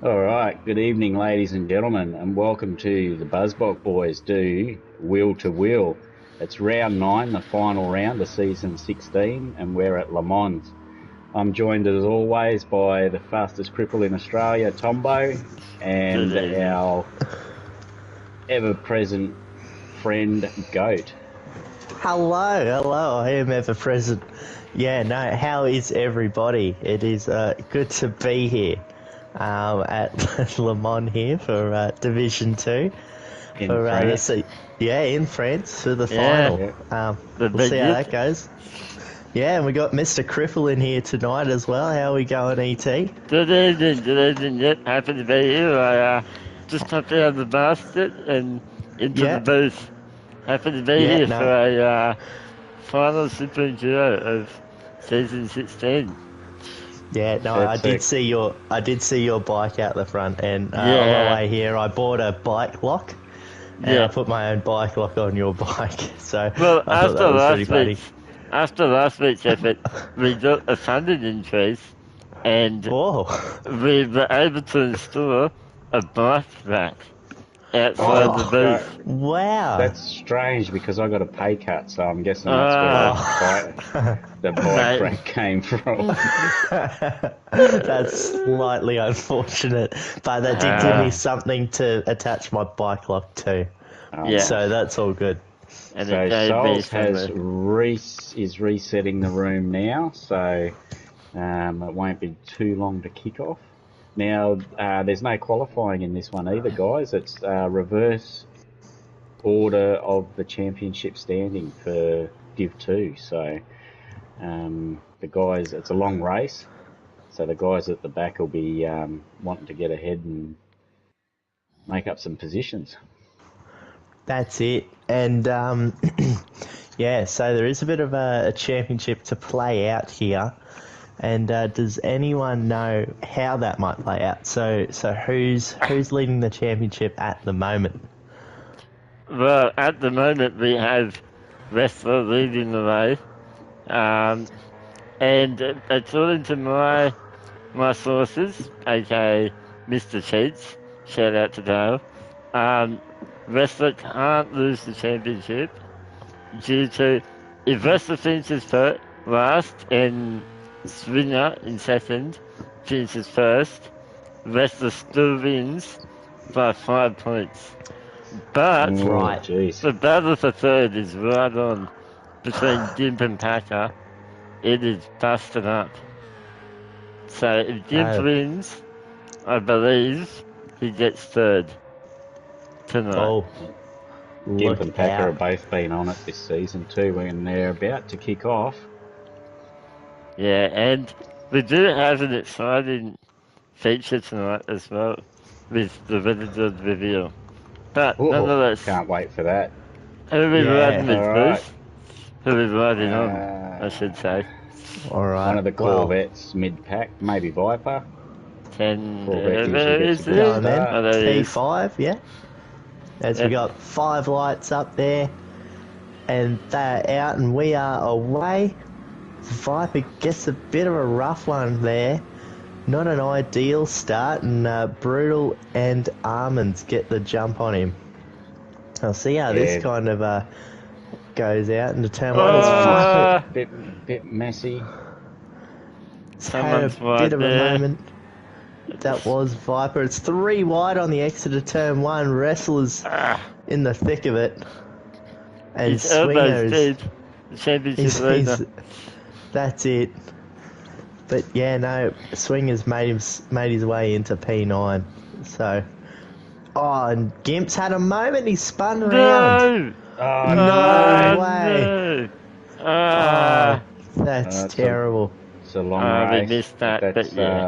All right, good evening, ladies and gentlemen, and welcome to the Buzzbot Boys do Wheel to Wheel. It's round 9, the final round of season 16, and we're at Le Mans. I'm joined as always by the fastest cripple in Australia, Tombo, Good and evening. our ever-present friend, Goat. Hello, I am ever present. Yeah, no, how is everybody? It is good to be here at Le Mans here for Division 2. In For France. in France for the Yeah, final. Yeah. the We'll see how biggest. that goes. Yeah, and we got Mr. Cripple in here tonight as well. How are we going, ET? Good evening, good evening. Yep, happy to be here. I just hopped out of the basket and into the Yeah, booth. Happy to be yeah, here for no. a final Super Enduro of season 16. Yeah, no, That's a I did see your bike out the front, and on my Yeah, way here, I bought a bike lock, and I yeah. put my own bike lock on your bike. So Well, I thought that was pretty funny. after last week's effort, we got a funding increase, and Whoa! we were able to install a bike rack outside the that's Oh, great. booth. wow! That's strange because I got a pay cut, so I'm guessing that's where Ah, Oh, the bike mate. rack came from. that's slightly unfortunate, but that did give me Ah, something to attach my bike lock to. Oh, yeah. So nice. that's all good. And it So gave me Souls some. has is resetting the room now, so it won't be too long to kick off. Now there's no qualifying in this one either, guys. It's reverse order of the championship standing for Div 2. So the guys, it's a long race, so the guys at the back will be wanting to get ahead and make up some positions. That's it. And yeah, so there is a bit of a championship to play out here. And does anyone know how that might play out? So who's leading the championship at the moment? Well, at the moment we have wrestler leading the race, um, and according to my sources, aka Mr. Cheats, shout out to Dale, um, wrestler can't lose the championship due to if wrestler finishes last and Swinger in second finishes first, wrestler still wins by 5 points. But Oh, Right. jeez. the battle for third is right on between Gimp and Packer. It is busted up. So if Gimp Oh, wins, I believe he gets third tonight. oh, Gimp look and Packer out. have both been on it this season too, and they're about to kick off. Yeah, and we do have an exciting feature tonight as well with the Renegade reveal. But Oh, nonetheless, can't wait for that. who are we riding Yeah. with, All right. Bruce? Who are we riding on, I should Uh, say. All one right. of the Well, Corvettes mid pack, maybe Viper. 10, Corvette usually where gets a is good go it? on then. start. Oh, there he is. T5, yeah. As we Yep. got 5 lights up there, and they're out, and we are away. Viper gets a bit of a rough one there. Not an ideal start, and Brutal and Almonds get the jump on him. I'll see how this Yeah, kind of goes out into turn one. As oh, Viper bit messy. has had a Someone's bit right of a there. moment. That was Viper. It's 3 wide on the exit of turn one. Wrestlers Ah, in the thick of it. And his elbow's Swingers, deep. The championship he's leader. that's it. But yeah, no, Swingers made his way into P9. So, oh, and Gimp's had a moment. He spun around. No! Oh No no! way. No! Oh, Ah, that's It's a terrible. long we race, missed but that, but that's yeah.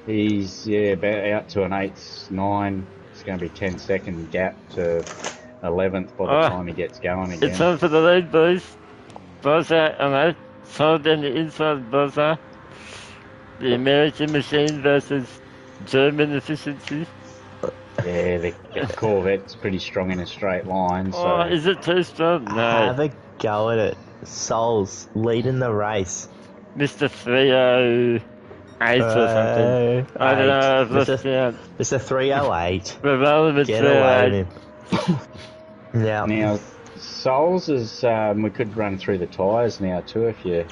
he's about out to an 8-9. It's going to be 10-second gap to 11th by the Oh, time he gets going it's again. on for the lead, boys. Buzzer, sold down the inside buzzer. The American machine versus German efficiency. Yeah, the Corvette's pretty strong in a straight line, Oh, so is it too strong? No. Have a go at it. Souls leading the race. Mr. 30 8 or something. I don't know, I've lost count. It's a 308. We're rolling with Get away 308. with him. Yeah. Now, Souls is we could run through the tyres now too if you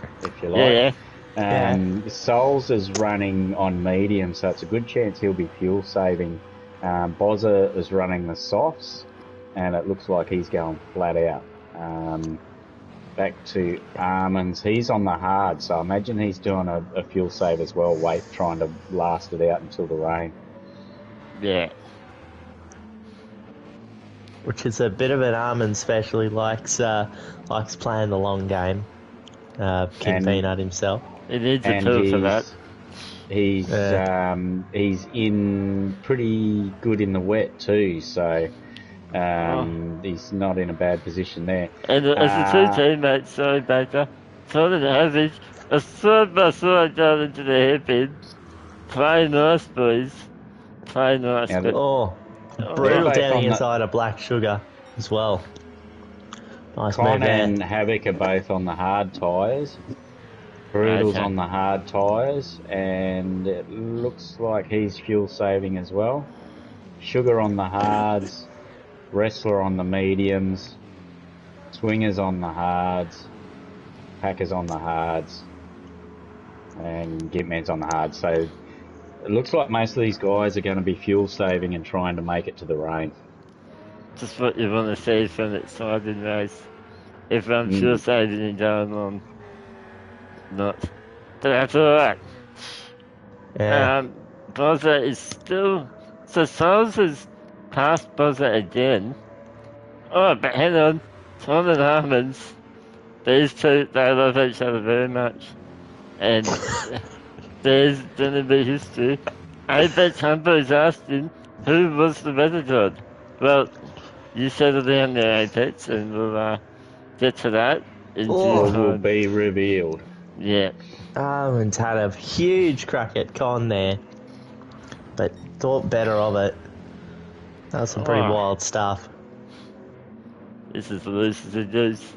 like. Yeah, Souls is running on medium, so it's a good chance he'll be fuel saving. Bozza is running the softs, and it looks like he's going flat out. Back to Armands, he's on the hard, so I imagine he's doing a fuel save as well, trying to last it out until the rain. yeah. Which is a bit of an Armand special. He likes playing the long game. King Peanut himself. He needs a tool for that. He's in pretty good in the wet too, so he's not in a bad position there. And as the two teammates, sorry, Baker, sort of average, a side by side down into the hairpin. Play nice, boys. Play nice. Yeah, But, Brutal both down on the the- inside of Black Sugar as well. Nice Con move there. and Havoc are both on the hard tyres. Brutal's Okay. on the hard tyres, and it looks like he's fuel saving as well. Sugar on the hards, Wrestler on the mediums, Swingers on the hards, Packers on the hards, and Gitman's on the hards. So it looks like most of these guys are going to be fuel saving and trying to make it to the rain. just what you want to see from that side in race. If I'm sure saving and going on. Not. But that's alright. Yeah. Bozza is still. So Souls has passed Bozza again. Oh, but hang on. Tom and Harmons. These two, they love each other very much. And there's gonna be history. Apex Humbo's asking, who was the weather god? Well, you settle down there, Apex, and we'll get to that in due Will time. be revealed. Yeah. Armand's had a huge crack at Con there, but thought better of it. That was some pretty Oh. wild stuff. This is the loose as it goes.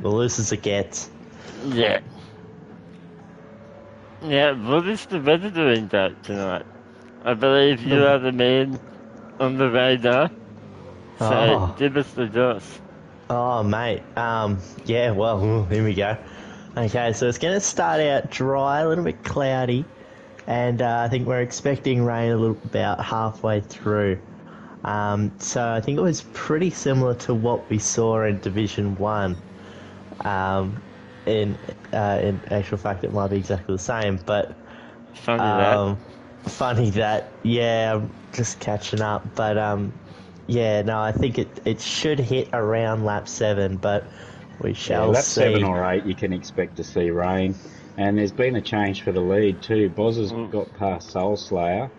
The loose as it gets. Yeah. Yeah, what is the weather doing tonight? I believe you are the man on the radar. So Oh. give us the dose. Oh, mate. Yeah, well, here we go. Okay, so it's going to start out dry, a little bit cloudy, and I think we're expecting rain about halfway through. So I think it was pretty similar to what we saw in Division 1. In actual fact, it might be exactly the same, but funny that, yeah, I'm just catching up, but yeah, no, I think it should hit around lap 7, but we shall lap see. 7 or 8 you can expect to see rain. And there's been a change for the lead too. Boz has got past Soul Slayer.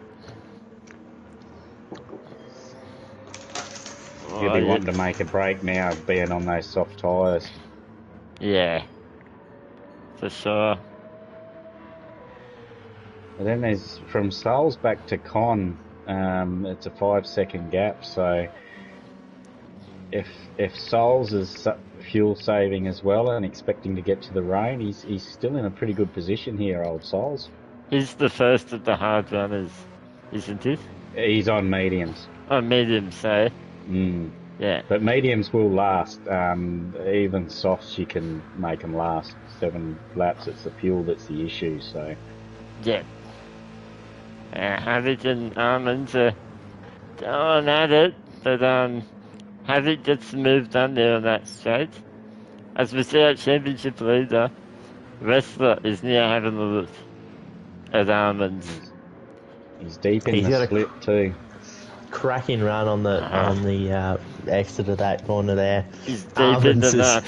He'll be wanting to make a break now, being on those soft tyres. Yeah. For sure. And then there's from Souls back to Con. It's a 5-second gap, so if Souls is fuel saving as well and expecting to get to the rain, he's still in a pretty good position here, old Souls. He's the first of the hard runners, isn't he? He's on mediums. Oh, medium, say. Yeah. But mediums will last. Even softs you can make them last 7 laps. It's the fuel that's the issue, so... Yeah. Havoc and Armands are going at it, but Havoc gets the move done there on that straight. As we see our championship leader, Wrestler is now having a look at Armands. He's deep in He's got the a slip too. Cracking run on the exit of that corner there. He's deep in the nut.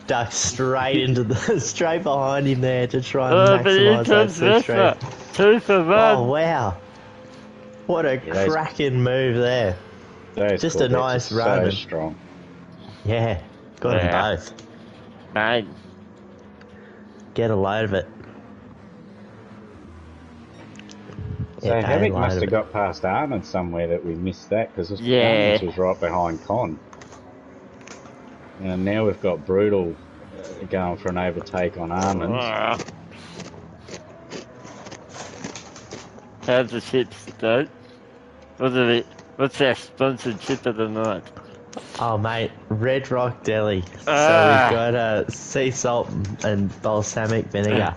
Ducked straight behind him there to try and Oh, but here maximise that comes switch Wrestler. straight. 2 for 1. Oh wow! What a Yeah, cracking move there. Those Just a Corvettes nice are run. So strong. Yeah, got Yeah. them both. Mate. Get a load of it. So Yeah, Havoc a load must of have it. got past Arnold somewhere that we missed that, because Yeah. Arnold was right behind Con. And now we've got Brutal going for an overtake on Armands. How's the chips, though? What's our sponsored chip of the night? Oh, mate, Red Rock Deli. So Ah. we've got sea salt and balsamic vinegar.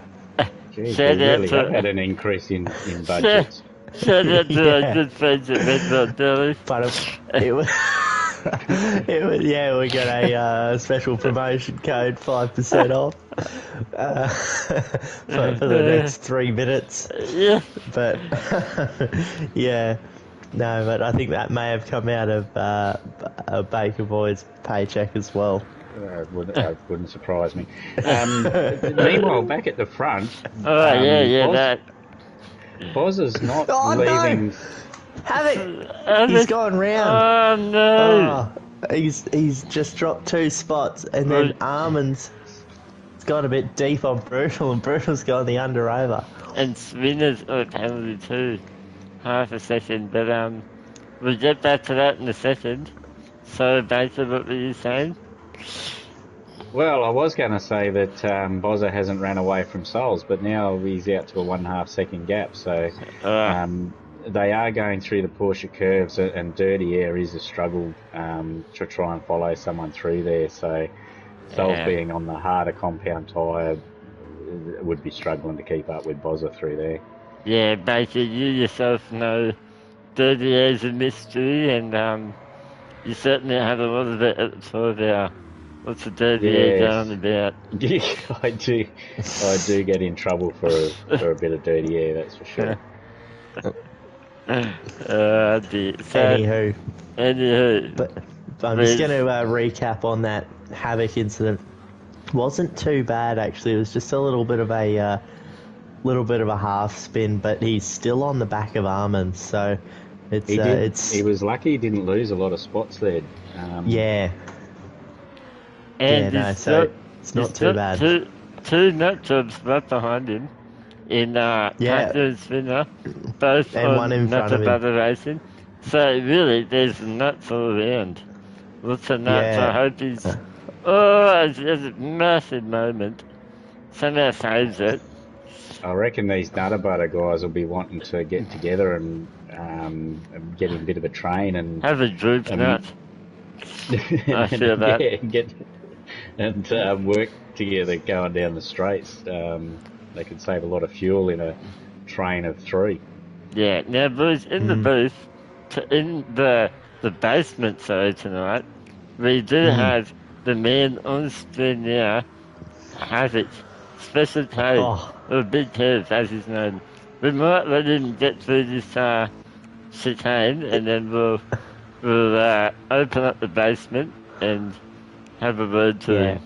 Geez, Shout we out really to- have had an increase in budgets. Shout out to our Yeah. good friends at Red Rock Deli. But it was, yeah, we got a special promotion code, 5% off for the next 3 minutes. Yeah. But yeah, no, but I think that may have come out of a Baker Boy's paycheck as well. Wouldn't surprise me. Meanwhile, back at the front, Oh, yeah, that. Bozza's not Oh, no! leaving. Havoc! He's gone round. Oh, no. Oh, he's just dropped 2 spots, and then Armin's got a bit deep on Brutal, and Brutal's gone the under over. And Spinner's on a penalty too. Half a second, but we'll get back to that in a second. So, Baker, what were you saying? Well, I was going to say that Bozza hasn't ran away from Souls, but now he's out to a 1.5 second gap. So they are going through the Porsche curves, and Dirty Air is a struggle to try and follow someone through there. So Souls being on the harder compound tyre would be struggling to keep up with Bozza through there. Yeah, Baker, you yourself know Dirty Air's a mystery, and you certainly had a lot of it at the 12 hour. What's the Dirty Air going about? I do get in trouble for a bit of dirty air, that's for sure. Dear. So, anywho. But I'm just going to recap on that Havoc incident. Wasn't too bad actually. It was just a little bit of a half spin, but he's still on the back of Armin, so he was lucky he didn't lose a lot of spots there. Yeah. And it's not too bad. Two nut jobs right behind him in Panther and Spinner, both and on one in front of him. Butter Racing. So really, there's nuts all around. Lots of nuts. Yeah. I hope he's... Oh, it's a massive moment. Somehow saves it. I reckon these Nutter Butter guys will be wanting to get together and get in a bit of a train and... Have a droop nut. I feel that. Yeah, and work together going down the straights. They could save a lot of fuel in a train of 3. Yeah, now boys, in the booth, in the basement, tonight, we do have the man on screen now, Havoc, Special K, or Big Kev, as he's known. We might let him get through this chicane, and then we'll open up the basement and have a word to him.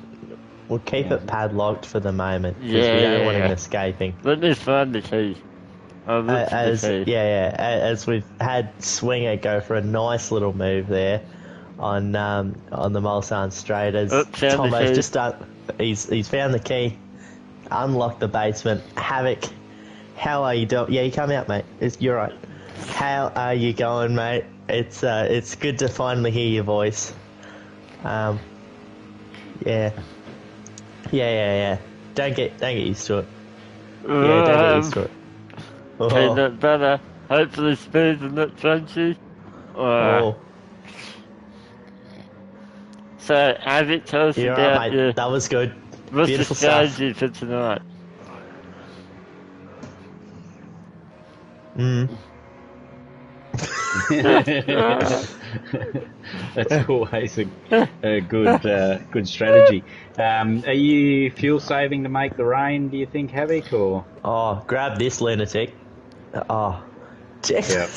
We'll keep it padlocked for the moment, because we don't want him escaping. Let me find the key. As we've had Swinger go for a nice little move there on the Mulsanne Straight, as Tombo's just he's found the key, unlocked the basement. Havoc, how are you doing? Yeah, you come out, mate. You're right. How are you going, mate? It's good to finally hear your voice. Yeah. Don't get used to it. Yeah, don't get used to it. Peanut butter, hopefully smooth and not crunchy. So, Havoc, tell us about right, mate. That was good. What's Beautiful the strategy for tonight? That's always a good strategy. Are you fuel saving to make the rain, do you think, Havoc, or? Oh, grab this lunatic. Oh, Yeah.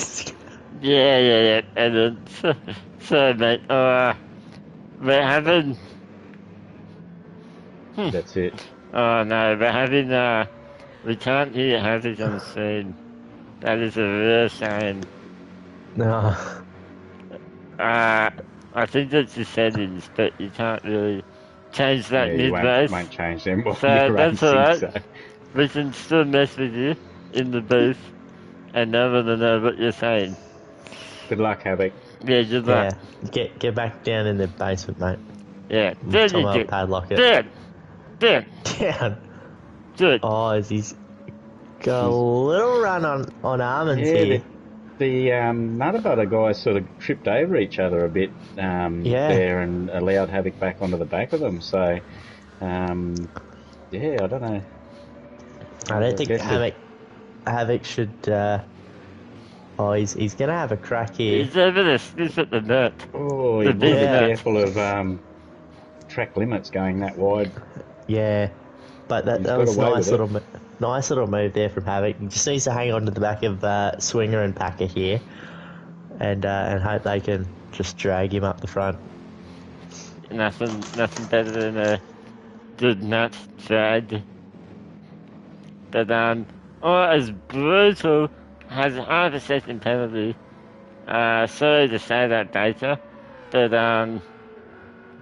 And then, so mate, we're having... That's it. Oh no, we're having, we can't hear Havoc on the screen. That is a real shame. No. I think that's the settings, but you can't really change that mid-race. You won't change them while So you're that's racing, alright. so. We can still mess with you in the booth and no one will know what you're saying. Good luck, Havoc. Yeah, good luck. Yeah, get back down in the basement, mate. Yeah. There Tom you will go. padlock it. Down. Down. Good. Oh, is he's... Got a little run on Almonds Yeah, here. the Nutter guys sort of tripped over each other a bit Yeah. there and allowed Havoc back onto the back of them. So, yeah, I don't know. I don't think guess it- Havoc should. He's gonna have a crack here. He's over the sniff at the nut. Oh, The you big want to be nut. careful of track limits going that wide. Yeah, but that He's that got was away nice with it. nice little move there from Havoc. He just needs to hang on to the back of Swinger and Packer here, and hope they can just drag him up the front. Nothing better than a good nut drag. But as brutal has half a second penalty. Sorry to say that, Data, but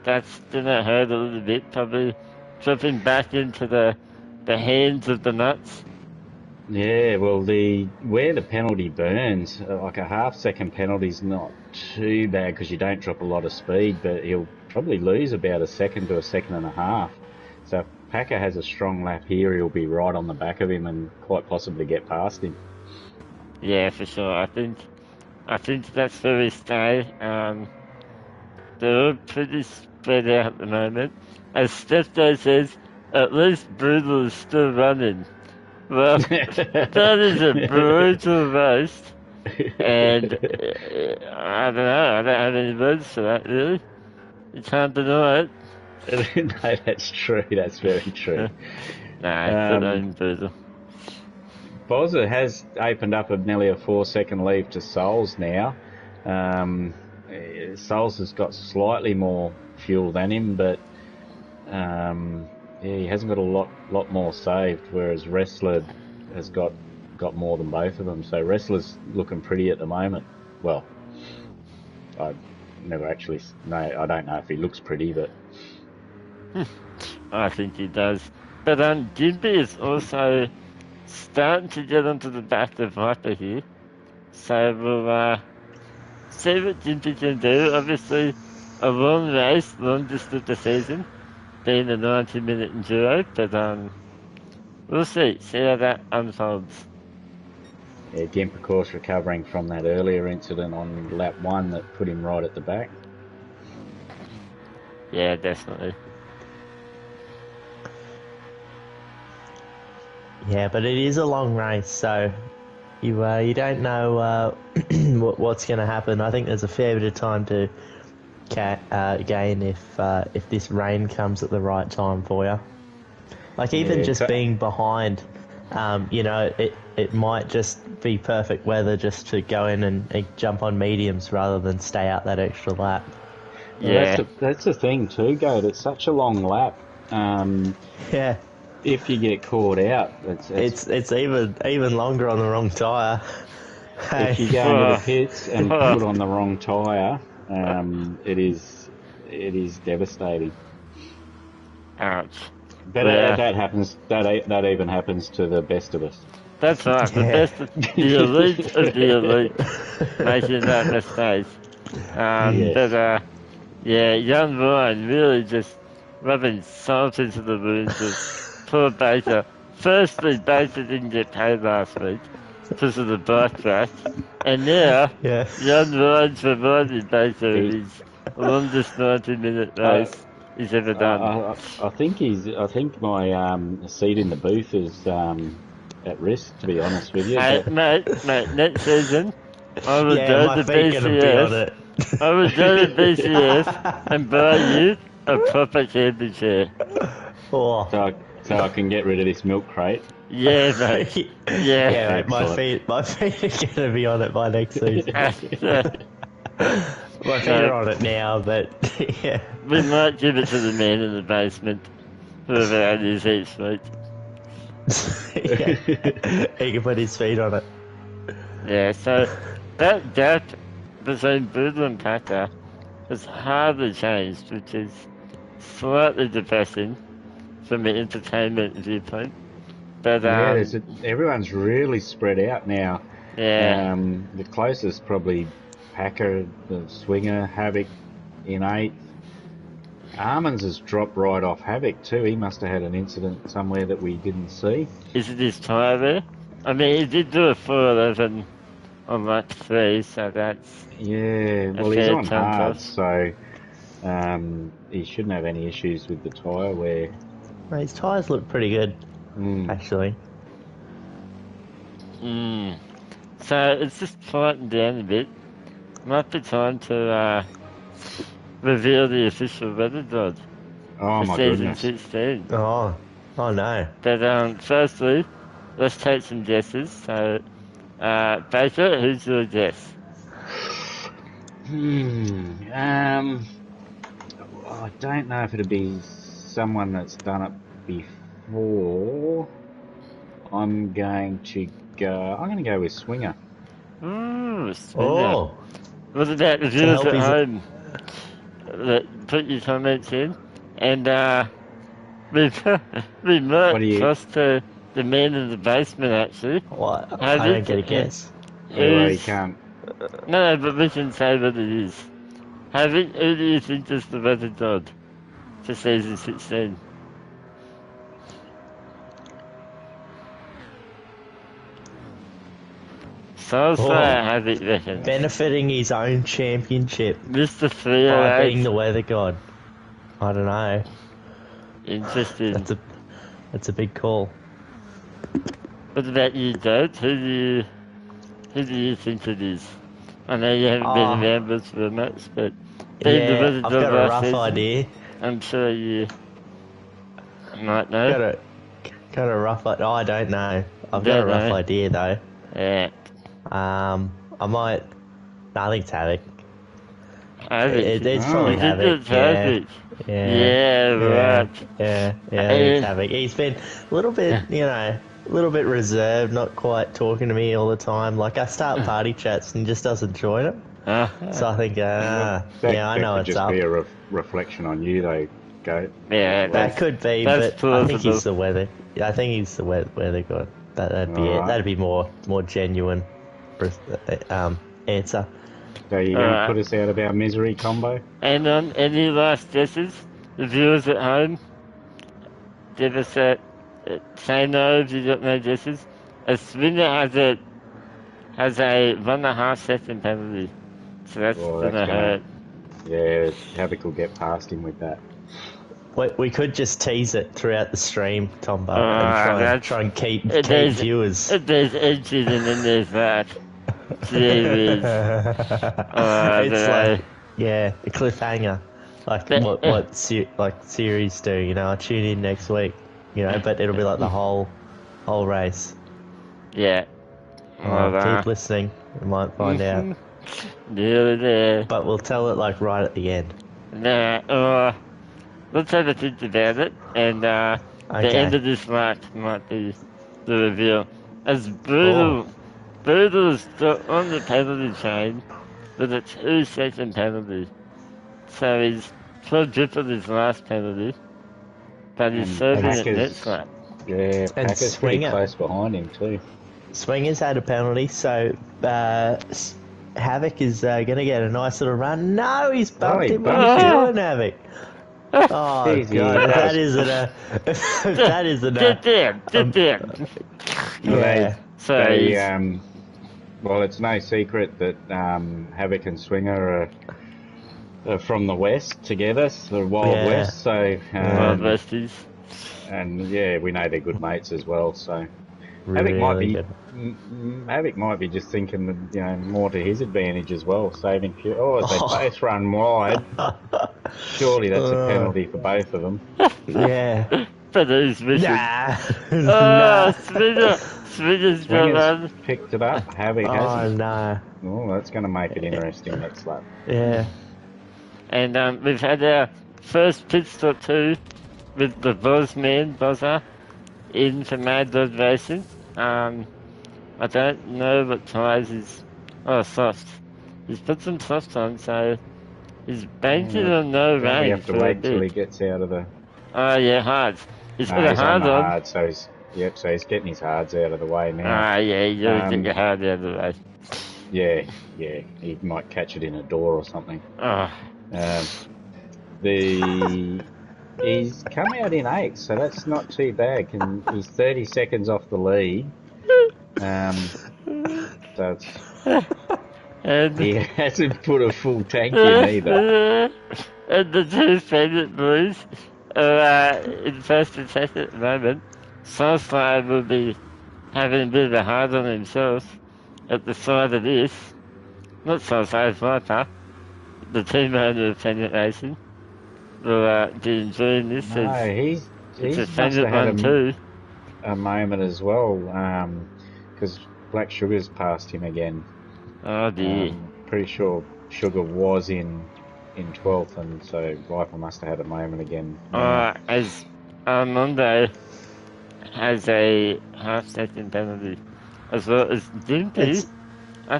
that's gonna hurt a little bit. Probably dropping back into the hands of the nuts. Yeah, well, where the penalty burns, like a half-second penalty's not too bad because you don't drop a lot of speed, but he'll probably lose about a second to a second and a half. So if Packer has a strong lap here, he'll be right on the back of him and quite possibly get past him. Yeah, for sure. I think that's where we stay. They're all pretty spread out at the moment. As Stepto says, at least Brutal is still running. Well, that is a brutal roast, and I don't know. I don't have any words for that, really. You can't deny it. No, that's true. That's very true. Nah, it's brutal. Bozza has opened up nearly a 4-second lead to Souls now. Souls has got slightly more fuel than him, but yeah, he hasn't got a lot more saved, whereas Wrestler has got more than both of them. So Wrestler's looking pretty at the moment. Well, I never actually know. I don't know if he looks pretty, but I think he does. But Gimpy is also starting to get onto the back of Viper here. So we'll see what Gimpy can do. Obviously, a long race, longest of the season, being a 90-minute enduro, but we'll see how that unfolds. yeah, Gimp of course recovering from that earlier incident on lap 1 that put him right at the back. Yeah, definitely. Yeah, but it is a long race, so you don't know what's going to happen. I think there's a fair bit of time to gain if this rain comes at the right time for you. Like even Yeah, just being behind, it might just be perfect weather just to go in and jump on mediums rather than stay out that extra lap. Well, Yeah. that's the thing too, Goat. It's such a long lap. Yeah, If you get caught out, it's even longer on the wrong tyre. if you go into the pits and put on the wrong tyre, it is devastating. Ouch. But Yeah. that happens. That even happens to the best of us. That's right. The Yeah. best, the elite of the elite, making that mistake. Yes. But yeah, young Ryan really just rubbing salt into the wounds of poor Baker. Firstly, Baker didn't get paid last week because of the bike crash, and now Yeah. young Ryan's reminded Baker of his longest 90-minute race he's ever done. I think my seat in the booth is at risk. To be honest with you, Hey, but mate, next season, I will Yeah, go my to feet gonna be on BCS. it. I will go to BCS and buy you a proper camping chair. Oh. so I can get rid of this milk crate. Yeah, mate. Yeah. Yeah, mate, Excellent. my feet are gonna be on it by next season. My feet are on it now, but yeah. We might give it to the man in the basement, whoever that is each week. Yeah. He can put his feet on it. Yeah, so that gap between Boodle and Packer has hardly changed, which is slightly depressing from an entertainment viewpoint. But Yeah, everyone's really spread out now. yeah, The closest probably Packer, the Swinger, Havoc in 8th. Armands has dropped right off Havoc too. He must have had an incident somewhere that we didn't see. is it his tyre there? I mean, he did do a 4:11 on lap 3, so that's Yeah, a well, he's fair on time hard, toss. so he shouldn't have any issues with the tyre wear. Mate, his tyres look pretty good, actually. So it's just quieting down a bit. Might be time to reveal the official weather god Oh for my season goodness. 16. Oh no. But firstly, let's take some guesses. So, Baker, who's your guess? I don't know if it'd be someone that's done it before. I'm going to go with Swinger. Ooh, Spinner. Oh, What about the to viewers help at his. home? Put your comments in, and we we What do might you? toss to the man in the basement actually. What? Have I don't it? get a guess. Well, you Who's can't. no, but we can say what it is. Have it? Who do you think is the weather god for season 16? So I'll say Oh. Havoc reckons. Benefiting his own championship Mr. by being 308. the weather god. I don't know. Interesting. That's a big call. What about you, Dad? Who do you think it is? I know you haven't been Oh. around this for much, but being the Yeah, weather I've god got a last rough season, idea. I'm sure you might know. Got a rough idea. Oh, I don't know. I've got Don't a rough know. idea though. Yeah. I might. No, I think it's Havoc. Havoc. It's Oh. probably You think Havoc. it's Yeah. Havoc? Yeah. Yeah, right. Yeah. I think it's Havoc. He's been a little bit, a little bit reserved, not quite talking to me all the time. Like I start party chats and just doesn't join them. So I think, That I know could it's just up. be a reflection on you, though, Goat. Yeah, That could be, that's but I think he's plausible. the weather. Yeah, I think he's the weather god. That'd be it. Alright. That'd be more genuine answer. So you're going to Alright. put us out of our misery combo? And any last guesses? The viewers at home? Give us say no if you got no guesses. A spinner has a 1.5 second penalty. So that's Well, gonna that's hurt. Yeah, Havoc will get past him with that. We could just tease it throughout the stream, Tombo, that's- and try and keep there's- viewers. There's edges and then there's that. Jeez. It's like, a cliffhanger, like what series do. I'll tune in next week. But it'll be like the whole race. Yeah. Keep listening, you might find out. Nearly there. But we'll tell it like right at the end. Nah, let's have a think about it, and the end of this match might be the reveal. As brutal is on the penalty chain with a 2-second penalty. So he's quadrupled his last penalty, but he's serving it next lap. Yeah, And Packer's pretty Swinger. close behind him too. Swingers had a penalty, so Havoc is going to get a nice little run. No, he's bumped him. What are you doing, Havoc? Oh, Easy. God, that isn't a... that isn't a... Get down. Yeah. Well, it's no secret that Havoc and Swinger are from the West together, the Wild West. So, Wild Westies. And yeah, we know they're good mates as well. So, Really Havoc might be just thinking that, more to his advantage as well, saving fuel. Oh, as they both run wide, surely that's a penalty for both of them. Yeah. For those missions. Nah. Swinger's got one. Picked it up. Havoc hasn't. No. Oh, that's going to make it interesting next lap. Yeah. And we've had our first pit stop too with the Bozzer in for Mad Dog Racing. I don't know what tyres he's... Oh, soft. He's put some soft on, so he's banking on no rain. We have to wait till he gets out of the... Oh, yeah, hards. He's got a hard on. Hard, so he's getting his hards out of the way now. Ah, yeah, you gotta get your hard out of the way. Yeah, he might catch it in a door or something. Oh. He's come out in 8th, so that's not too bad. He's 30 seconds off the lead. So it's, And he hasn't put a full tank in either. and the two Faggot boys are in first and second at the moment. Soulfire will be having a bit of a hard on himself at the side of this. Not Soulfire, Viper, the team owner of Faggot Racing, will be enjoying this. No, It's he a must Faggot have had one too. a moment as well, because Black Sugar's passed him again. Oh dear. Pretty sure Sugar was in 12th, and so Viper must have had a moment again. As Armando has a half-second penalty, as well as Dimpy.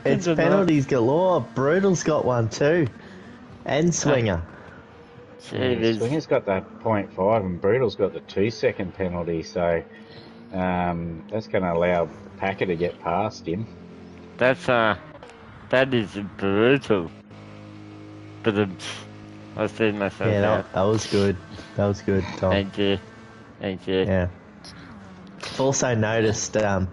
It's penalties galore. Brutal's got one too. And Swinger. Swinger's got the 0.5 and Brutal's got the 2-second penalty, so that's going to allow Packer to get past him. That is brutal. But I see myself. Yeah, that was good. That was good, Tom. Thank you. Yeah. I've also noticed it's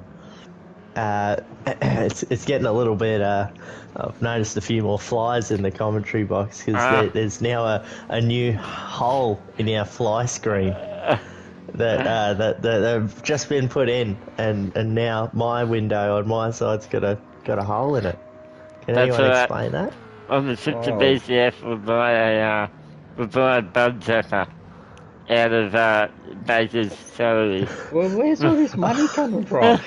getting a little bit. I've noticed a few more flies in the commentary box because there's now a new hole in our fly screen that have just been put in, and now my window on my side's got a hole in it. Can anyone explain that? On the trip to BCF, we'll buy a bug zapper out of Baker's salary. Well, where's all this money coming from?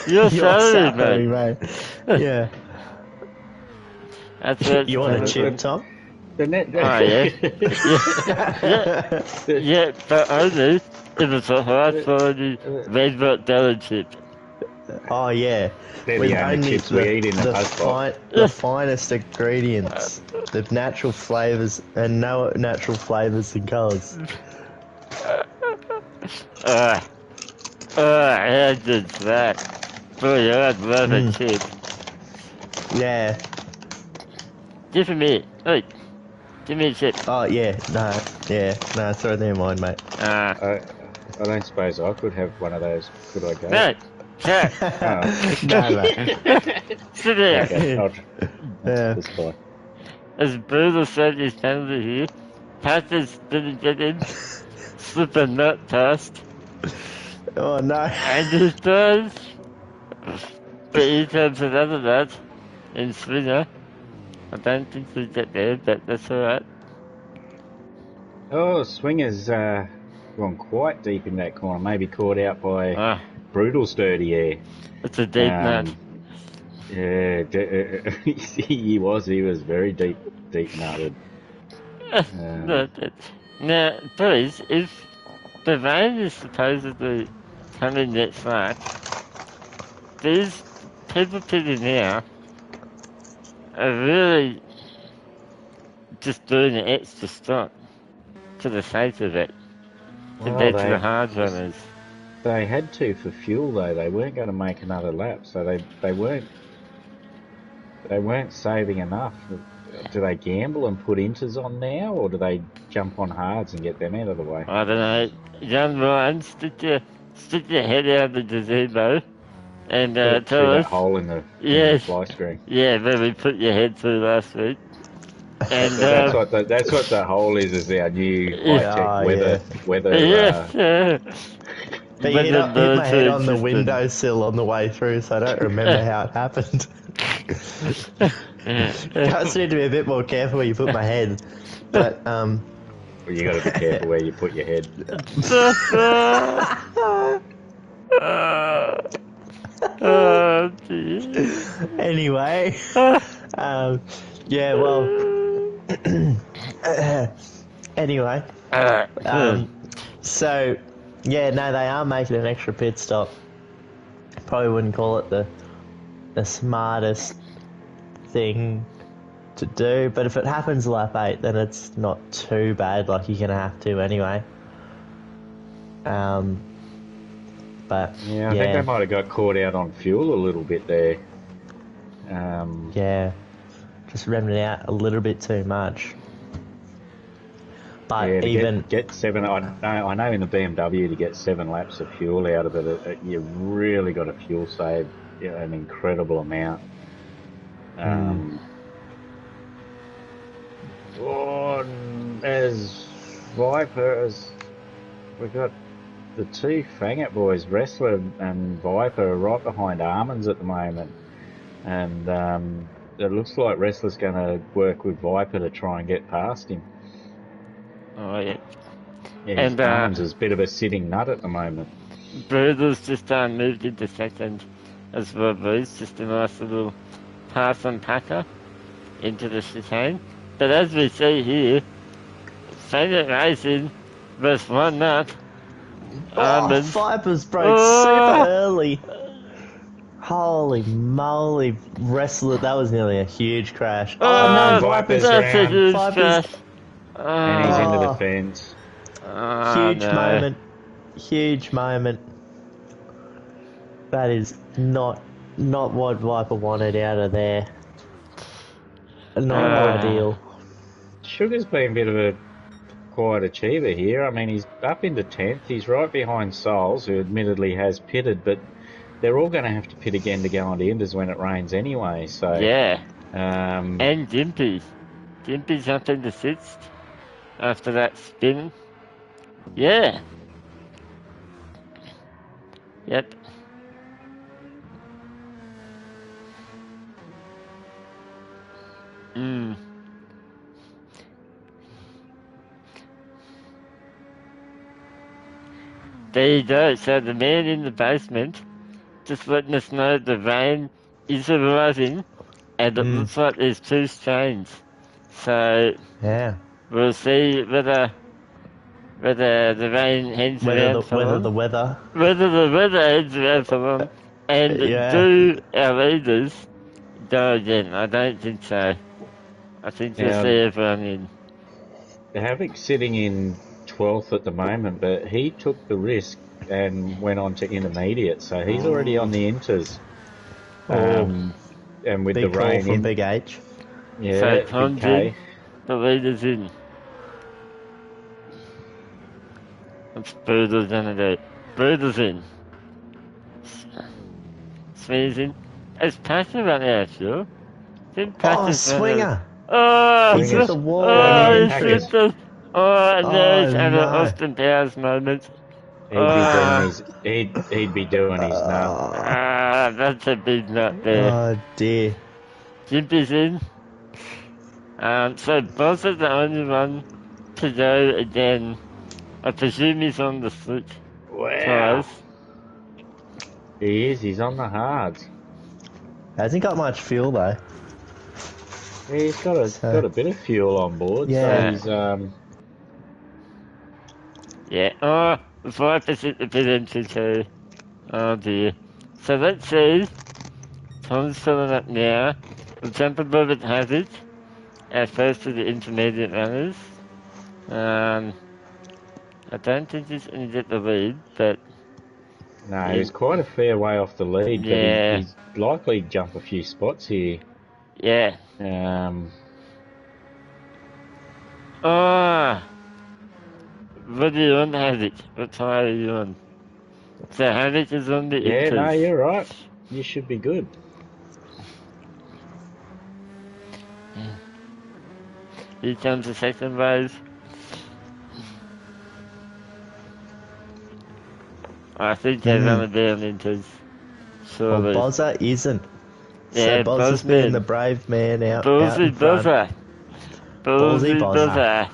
Your salary, mate. Yeah. That's it. You want a chip, Tom? The net. Oh, yeah. Yeah, but only if it's a high quality red hot dollar chip. Oh, yeah. They're the only chips we eat in the post the finest ingredients, the natural flavours, and no natural flavours and colours. How good's that? Boy, I'd love a chip. Yeah. Give me. Hey, give me a chip. Oh, yeah. No, throw them in mine, mate. I don't suppose I could have one of those. Could I go? No. Cat. No, mate. Sit there. Okay, Yeah. that's fine. As Brutal said his penalty here, Packers didn't get in. Slip a nut test. Oh, no. And it does. But he turns another nut in Swinger. I don't think we get there, but that's alright. Oh, Swinger's gone quite deep in that corner. Maybe caught out by Brutal's dirty air. It's a deep nut. Yeah, he was very deep nutted. Now, boys, if the rain is supposedly coming next night, these people pitting now are really just doing an extra stop for the sake of it compared to the hard runners. They had to for fuel though. They weren't going to make another lap, so they weren't saving enough. Do they gamble and put inters on now, or do they jump on hards and get them out of the way? I don't know. Young Ryan, stick your head out of the gazebo and tell us. That hole in the fly screen. Yeah, where we put your head through last week. And that's what the hole is our new high-tech weather. But you hit my head on the windowsill on the way through, so I don't remember how it happened. Just need to be a bit more careful where you put my head. But well, you got to be careful where you put your head. Anyway, yeah. Well, anyway, so yeah, no, they are making an extra pit stop. Probably wouldn't call it the smartest thing to do, but if it happens lap 8, then it's not too bad. Like, you're gonna have to anyway. But yeah, I think they might have got caught out on fuel a little bit there. Yeah, just revving out a little bit too much. But yeah, even get 7. I know in the BMW to get 7 laps of fuel out of it, you really got to fuel save an incredible amount. As Vipers, we've got the two Fangit boys, Wrestler and Viper, are right behind Almonds at the moment. And it looks like Wrestler's going to work with Viper to try and get past him. Oh, yeah. Yeah, And Almonds is a bit of a sitting nut at the moment. Bruder's just moved into second as well, Bruce. Just a nice little pass on Packer into the chicane. But as we see here, Fangit Racing versus One Nut. Almonds. Vipers broke super early. Holy moly, Wrestler, that was nearly a huge crash. no, Vipers that's a round. huge Vipers. crash. And he's into the Oh. fence. Huge moment. That is not what Viper wanted out of there. Not ideal. Sugar's been a bit of a quiet achiever here. I mean, he's up into 10th. He's right behind Souls, who admittedly has pitted, but they're all going to have to pit again to go on to Inders when it rains anyway. So Yeah. and Gympie. Gympie's up into 6th after that spin. Yeah. Yep. There you go. So the man in the basement just letting us know the rain is arriving, and it looks like there's 2 strains. So Yeah. we'll see whether the rain heads around for Whether long. the weather. Whether the weather heads around for long. And do our leaders go again? I don't think so. I think we'll see everyone in. Havoc's sitting in 12th at the moment, but he took the risk and went on to intermediate, so he's already on the inters. And with Big the call rain from in, Big H. yeah, So Big Tom's K. in, the leader's in. What's Bruder's gonna do? Bruder's in. Smear's in. Is Pastor run out, sure? Swinger. Oh, He's hit the wall. he's Packers. hit the... Oh, no, it's an no. Austin Powers moment. He'd be doing his nut. That's a big nut there. Oh dear. Gympie's in. So Boz is the only one to go again. I presume he's on the slick Wow. tires. He is. He's on the hards. Hasn't got much fuel though. Yeah, he's got a bit of fuel on board. Yeah. So he's Yeah. Oh, the 5% the pit entry too. Oh dear. So let's see. Tom's filling up now. We'll jump above at Hazard. Our first of the intermediate runners. I don't think he's going to get the lead, but... no, he's quite a fair way off the lead, Yeah. but he's likely to jump a few spots here. Yeah. What are you on, Hazard? What tire are you on? So Hazard is on the Yeah, inters. no, you're right. You should be good. Here comes the second wave. I think they're running down inters. Well, Surely. Bozza isn't. Yeah, So Bozza's being Bozman. the brave man out Ballsy in front. Buzzer. Ballsy Bozza. Buzzer.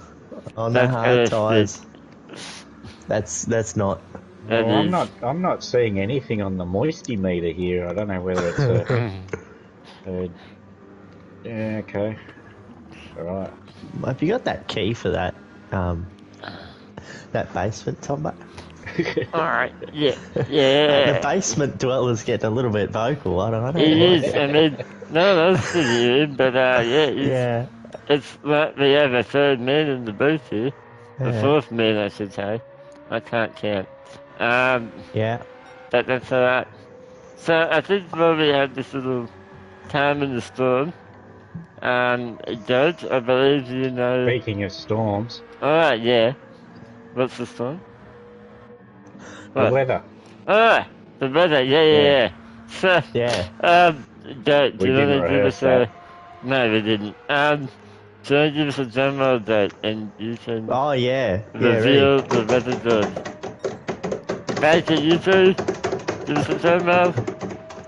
On the That's hard good. tyres. That's not. That Well, is- I'm not seeing anything on the moisty meter here. I don't know whether it's yeah, okay. Alright. Have you got that key for that basement, Tombo? Alright, yeah. The Yeah. basement dweller's getting a little bit vocal. I don't know. It is, I mean, no one else can hear him, but Yeah. it's like we have a third man in the booth here. The Yeah. fourth man, I should say. I can't count. Yeah. But that's alright. So I think while we had this little time in the storm, George, I believe you know... Speaking of storms, Alright, yeah. What's the storm? the weather. Ah, the weather, yeah. So, Yeah. do We you didn't want to give rehearse us a... No, we didn't. Do you want to give us a drum roll date and you can Oh, yeah. Yeah, ready. reveal the method? Baker, you two, give us a drum roll.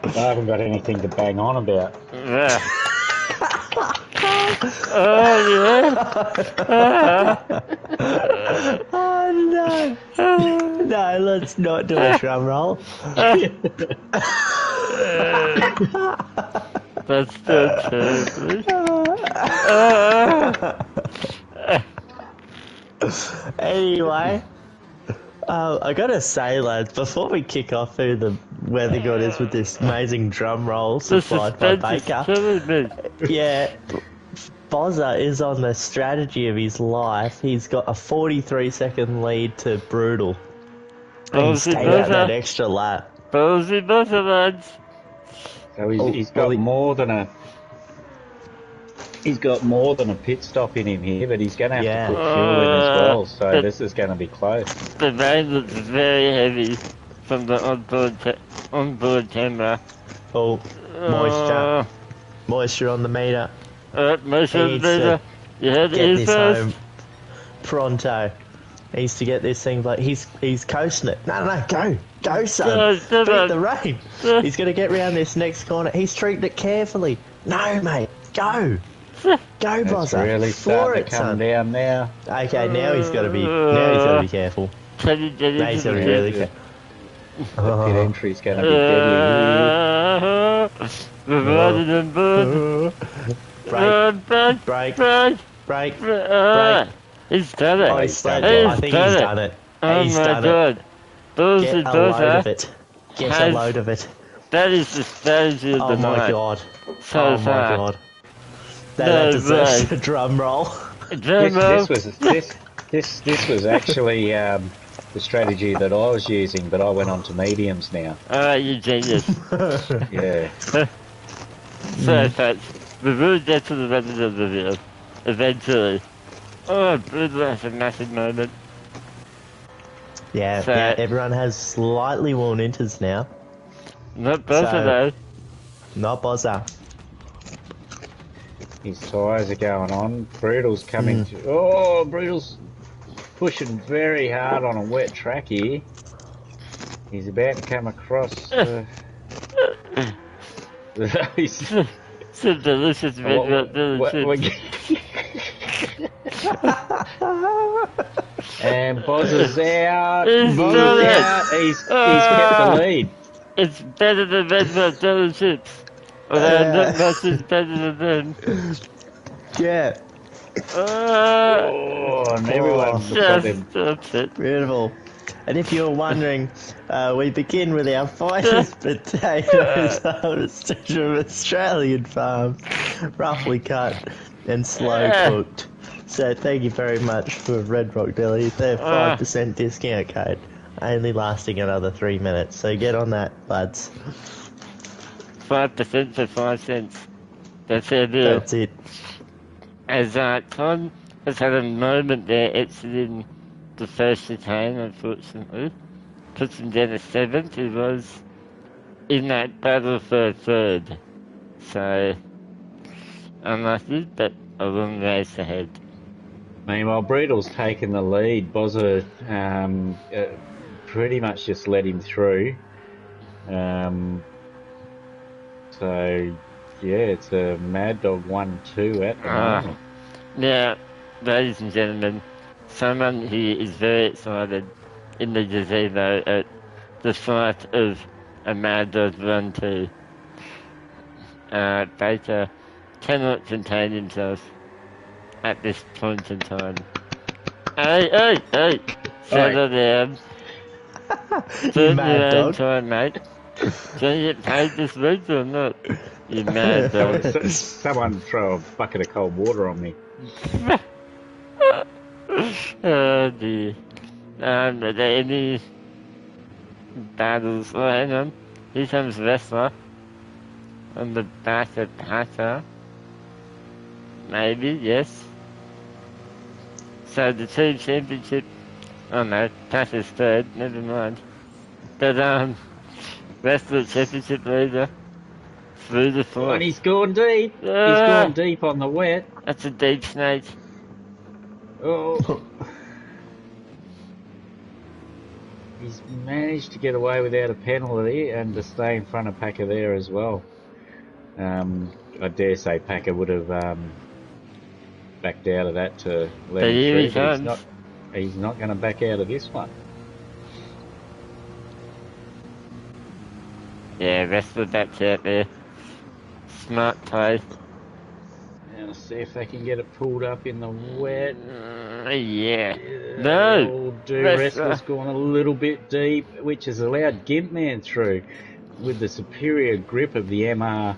I haven't got anything to bang on about. Yeah. Oh, yeah. Oh, no. No, let's not do a drum roll. That's so terrible. Anyway, I gotta say, lads, before we kick off who the weather god is with this amazing drum roll The supplied by suspense is Baker, killing me. yeah, Bozza is on the strategy of his life. He's got a 43-second lead to Brutal. And he's Ballsy stayed out that buzzer. extra lap. Ballsy buzzer, lads. So he's well, got more than a. He's got more than a pit stop in him here, but he's going to have Yeah. to put fuel in as well. So but- this is going to be close. The rain looks very heavy from the onboard camera. Oh, moisture. Moisture on the meter. Moisture He on the needs to meter. You heard Get it this first. home pronto. He needs to get this thing, but he's coasting it. No, go, son. Go, Beat the rain. Yeah. He's going to get round this next corner. He's treating it carefully. No, mate, go. Go, It's Bozza. really Floor starting it, to come son. down now. Okay, now he's got to be careful. Can you get Now he's into got to the be really pit? careful. The pit entry's going to be deadly. We're running and burn. Break, Break. break. He's done it. Oh, he's done He's it. I He's think done he's it. done it. Oh He's my done it. god. Ballsy Get a load buzzer. of it. Get a Has- load of it. That is the strategy of Oh the my night. god. So Oh my far. god. That No deserves way. a drum roll. Drum roll. This was actually the strategy that I was using, but I went on to mediums now. Alright, you genius. Yeah. So fast. We will get to the rest of the video. Eventually. Oh, that's a massive moment. Yeah, So- yeah, everyone has slightly worn inters now. Not both So- of those. Not Bozza. His tyres are going on. Brutal's coming to... Oh, Brutal's pushing very hard on a wet track here. He's about to come across... he's- Some delicious red hot delicious. And Bozza's out. He's Bozza's done it. out. He's kept the lead. It's better than red hot delicious. Although not much is better than them. Yeah, Oh, and everyone's got them. Just stops it. beautiful. And if you're wondering, we begin with our finest potatoes harvested from Australian farms, roughly cut and slow cooked. So thank you very much for Red Rock Deli. They're 5% discount code, only lasting another 3 minutes. So get on that, lads. 5% for 5 cents. That's our deal. That's it. As Con has had a moment there exiting the first chicane, unfortunately. Puts him down to 7th. He was in that battle for 3rd. So, unlucky, but a long race ahead. Meanwhile, Brutal's taken the lead. Bozza pretty much just let him through. So, yeah, it's a Mad Dog 1-2 at the moment. Now, ladies and gentlemen, someone here is very excited in the gazebo at the sight of a Mad Dog 1-2. Baker cannot contain himself at this point in time. Hey! Settle down. You Turn mad your own dog. time, mate. Can you get paid this week or not? You mad dog. Someone throw a bucket of cold water on me. Oh dear. Are there any battles? Oh, hang on. Here comes Wrestler on the back of Packer. Maybe, yes. So the team championship. Oh no, Packer's 3rd. Never mind. But Wrestler championship leader through the Oh, fourth. and he's gone deep. He's Ah. gone deep on the wet. That's a deep snake. Oh. He's managed to get away without a penalty and to stay in front of Packer there as well. I dare say Packer would have backed out of that to let But him here he through, but comes. he's not going to back out of this one. Yeah, wrestler that's out there. Smart play. Now see if they can get it pulled up in the wet. Yeah. No. Oh, do Wrestler. Wrestler's gone a little bit deep, which has allowed Gimpman through. With the superior grip of the MR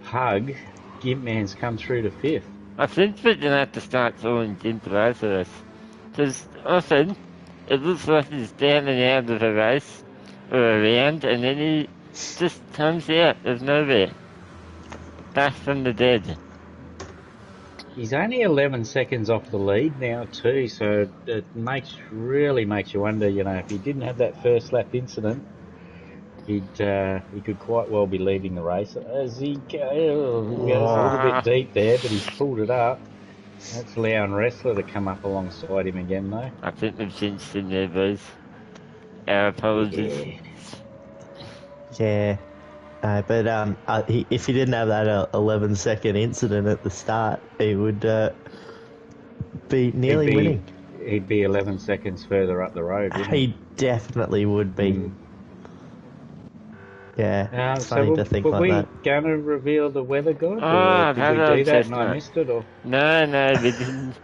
hug, Gimpman's come through to fifth. I think we're going to have to start calling Jim both of us. Because often, it looks like he's down and out of a race, or a round, and then he just comes out of nowhere. Back from the dead. He's only 11 seconds off the lead now too, so it really makes you wonder, if he didn't have that first lap incident, he could quite well be leading the race. As he goes a little bit deep there, but he's pulled it up. That's allowing Wrestler to come up alongside him again though. I think we've cinched him there, boys. Our apologies. Yeah. But if he didn't have that 11-second incident at the start, he would be nearly winning. He'd be 11 seconds further up the road, wouldn't he? He definitely would be. Yeah, it's funny to think like that. Were we going to reveal the weather god? Oh, or did we do that and I missed it? Or? No, we didn't.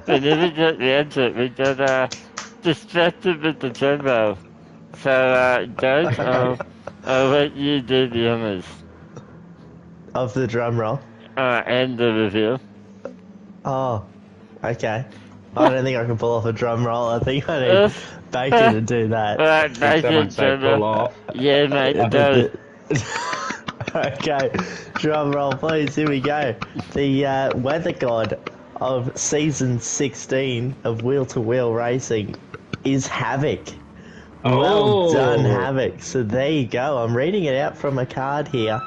we never got round to it. We got distracted with the turbo. So, Doug, I'll let you do the honours. Of the drum roll? And the reveal. Oh, okay. I don't think I can pull off a drum roll. I think I need Bacon to do that. Right, Bacon, pull off. Yeah, mate, go. Okay, drum roll, please. Here we go. The weather god of season 16 of Wheel to Wheel Racing is Havoc. Well done, Havoc. So there you go. I'm reading it out from a card here.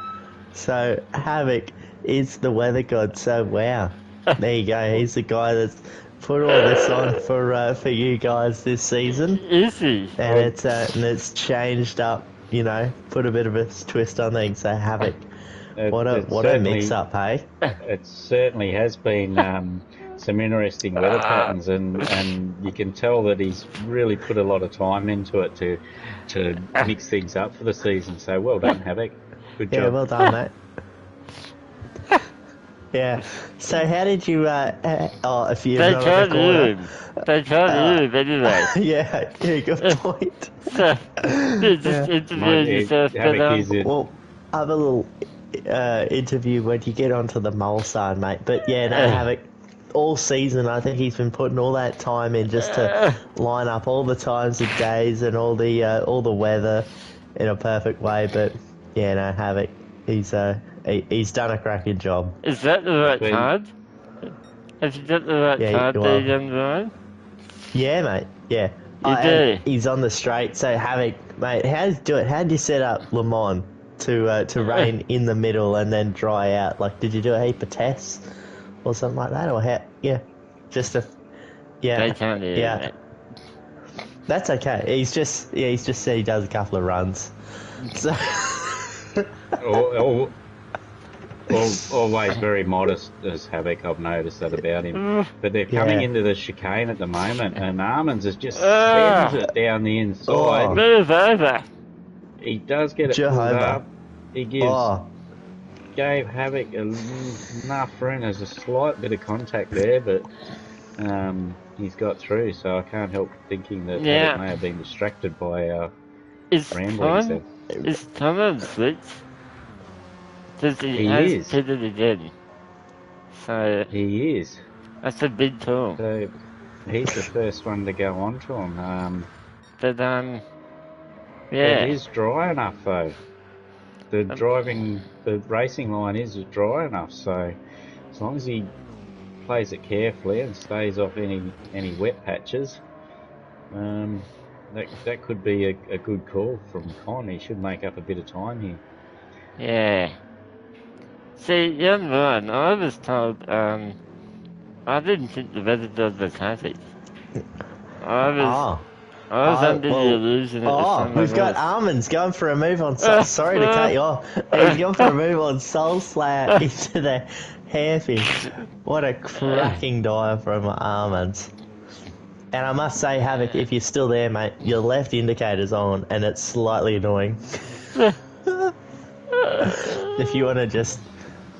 So Havoc is the weather god. So wow, there you go. He's the guy that's put all this on for you guys this season. Is he? And it's changed up. Put a bit of a twist on things. So Havoc. What a mix up, hey? It certainly has been some interesting weather patterns, and you can tell that he's really put a lot of time into it to mix things up for the season. So well done, Havoc. Good job. Yeah, well done, mate. Yeah. So how did you? If you're not on the corner, they can't hear him anyway. Yeah, good point. So you just interviewed yourself. Well, I have a little interview when you get onto the Mulsanne, mate. But yeah, no, Havoc. All season, I think he's been putting all that time in just to line up all the times of days and all the weather in a perfect way. But yeah, no, Havoc. He's done a cracking job. Is that the right card? Have you got the right card there, young Ryan? Yeah, mate. Yeah. You do? He's on the straight. So Havoc, mate, how did you do it? How did you set up Le Mans to rain in the middle and then dry out? Like, did you do a heap of tests or something like that, or how? Yeah, They can't hear it. That's okay. He's just said he does a couple of runs. So. Always very modest as Havoc, I've noticed that about him. But they're coming into the chicane at the moment, and Armins has just sends it down the inside. Move over. He does get it pulled up. He gave Havoc enough room. There's a slight bit of contact there, but he's got through, so I can't help thinking that Havoc may have been distracted by our ramblings. Is Tom on switch? He is. pitted again. So he is. That's a big call. So he's the first one to go on to him. It is dry enough though. The racing line is dry enough, so as long as he plays it carefully and stays off any wet patches, That could be a good call from Con. He should make up a bit of time here. Yeah. See, young man, I was told, I didn't think the weather dog was happy. I was, Oh. I was under the illusion it was someone we've got else. Almonds going for a move on Soul. Sorry to cut you off. He's going for a move on Soul Slayer into the hairpin. What a cracking dive from Almonds. And I must say, Havoc, if you're still there, mate, your left indicator's on and it's slightly annoying. If you want to just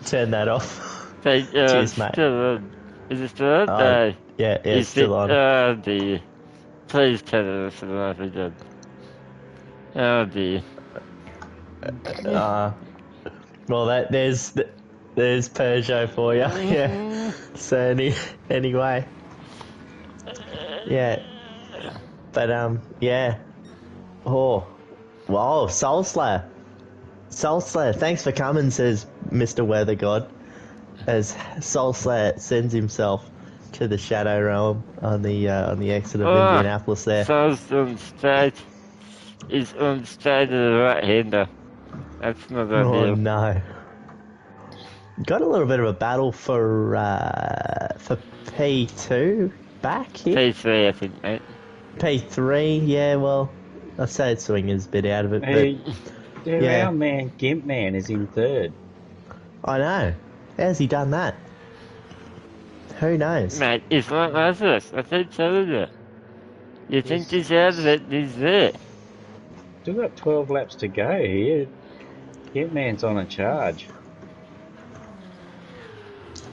turn that off. Cheers, mate. Still on. Is it still on? Yeah, it's still on. Oh dear. Please tell us about it again. Oh dear. Well, there's Peugeot for you. Yeah. So anyway. Yeah. But yeah. Oh. Wow, Soul Slayer. Soul Slayer, thanks for coming, says Mr. Weather God, as Soul Slayer sends himself to the Shadow Realm on the exit of Indianapolis there. Soul's on straight. He's on straight to the right-hander. That's not ideal. Oh no. Got a little bit of a battle for P2 back here. P3, I think, mate. P3, yeah, well, I'd say it's swingers a bit out of it, but Our man Gimp Man is in third. I know. How's he done that? Who knows? Mate, it's like Lazarus. I keep telling you. You think he's out of it, he's there. Still got 12 laps to go here. Gimp Man's on a charge.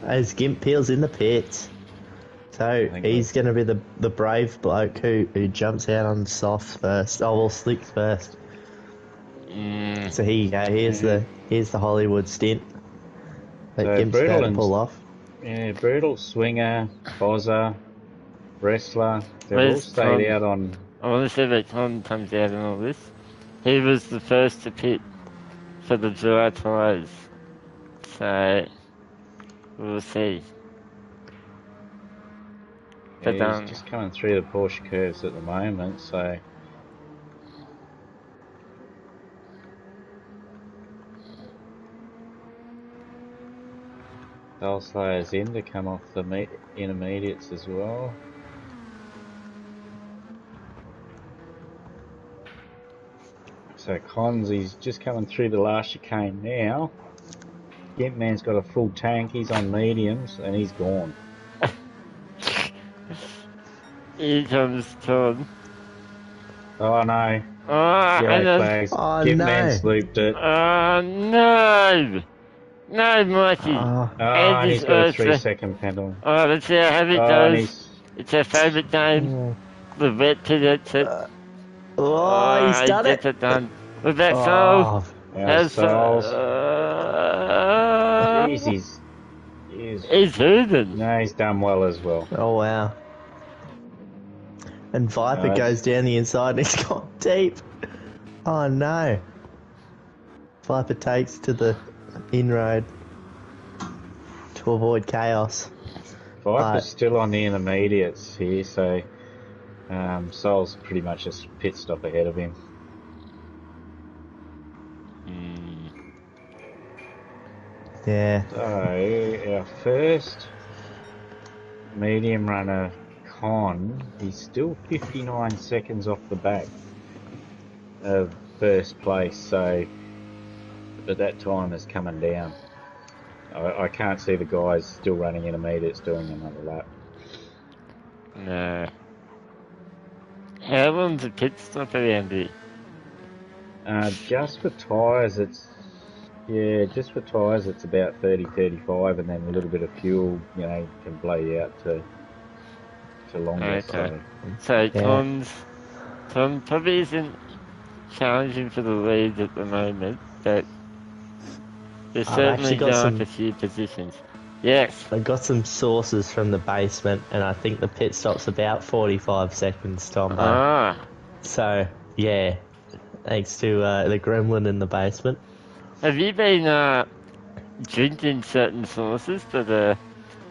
As Gimp peels in the pits. So he's going to be the brave bloke who jumps out on softs first. Oh, well, slicks first. So here you go. Here's the Hollywood stint that So Gimp's about to pull off. Yeah, Brutal, Swinger, Bozza, Wrestler. They've all Where's stayed Tom? out on. I want to see that Tom comes out in all this. He was the first to pit for the dry tyres. So, we'll see. But, Yeah, he's just coming through the Porsche curves at the moment, so. Soul Slayer's in to come off the intermediates as well. So Cons, he's just coming through the last chicane now. Gimp Man's got a full tank, he's on mediums, and he's gone. here comes Tom. Oh no. Oh, Yellow flags. Oh, Gimp no. Man's looped it. Oh, no! No, Mikey. Oh. And he's got a Ursa. 3-second penalty. Oh, let's see how it Oh, and goes. he's, It's our favourite game. The vet to that's it. Oh, he's done he it. gets it done. With that soul. our Souls. He's He's hooting. no, he's done well as well. Oh, wow. And Viper Nice. goes down the inside and he's gone deep. Oh, no. Viper takes to the inroad to avoid chaos. Viper's still on the intermediates here, so Soul's pretty much just pit stop ahead of him. Yeah. So our first medium runner, Con, he's still 59 seconds off the back of first place, so but that time is coming down. I can't see the guys still running intermediates doing another lap. No. How long's a pit stop around here? Just for tyres, just for tyres, it's about 30-35, and then a little bit of fuel, can blow you out to longer. Okay. So Tom probably isn't challenging for the lead at the moment, but there's certainly going for a few positions. Yes. I got some sources from the basement, and I think the pit stop's about 45 seconds, Tom. So, yeah, thanks to the gremlin in the basement. Have you been drinking certain sources that are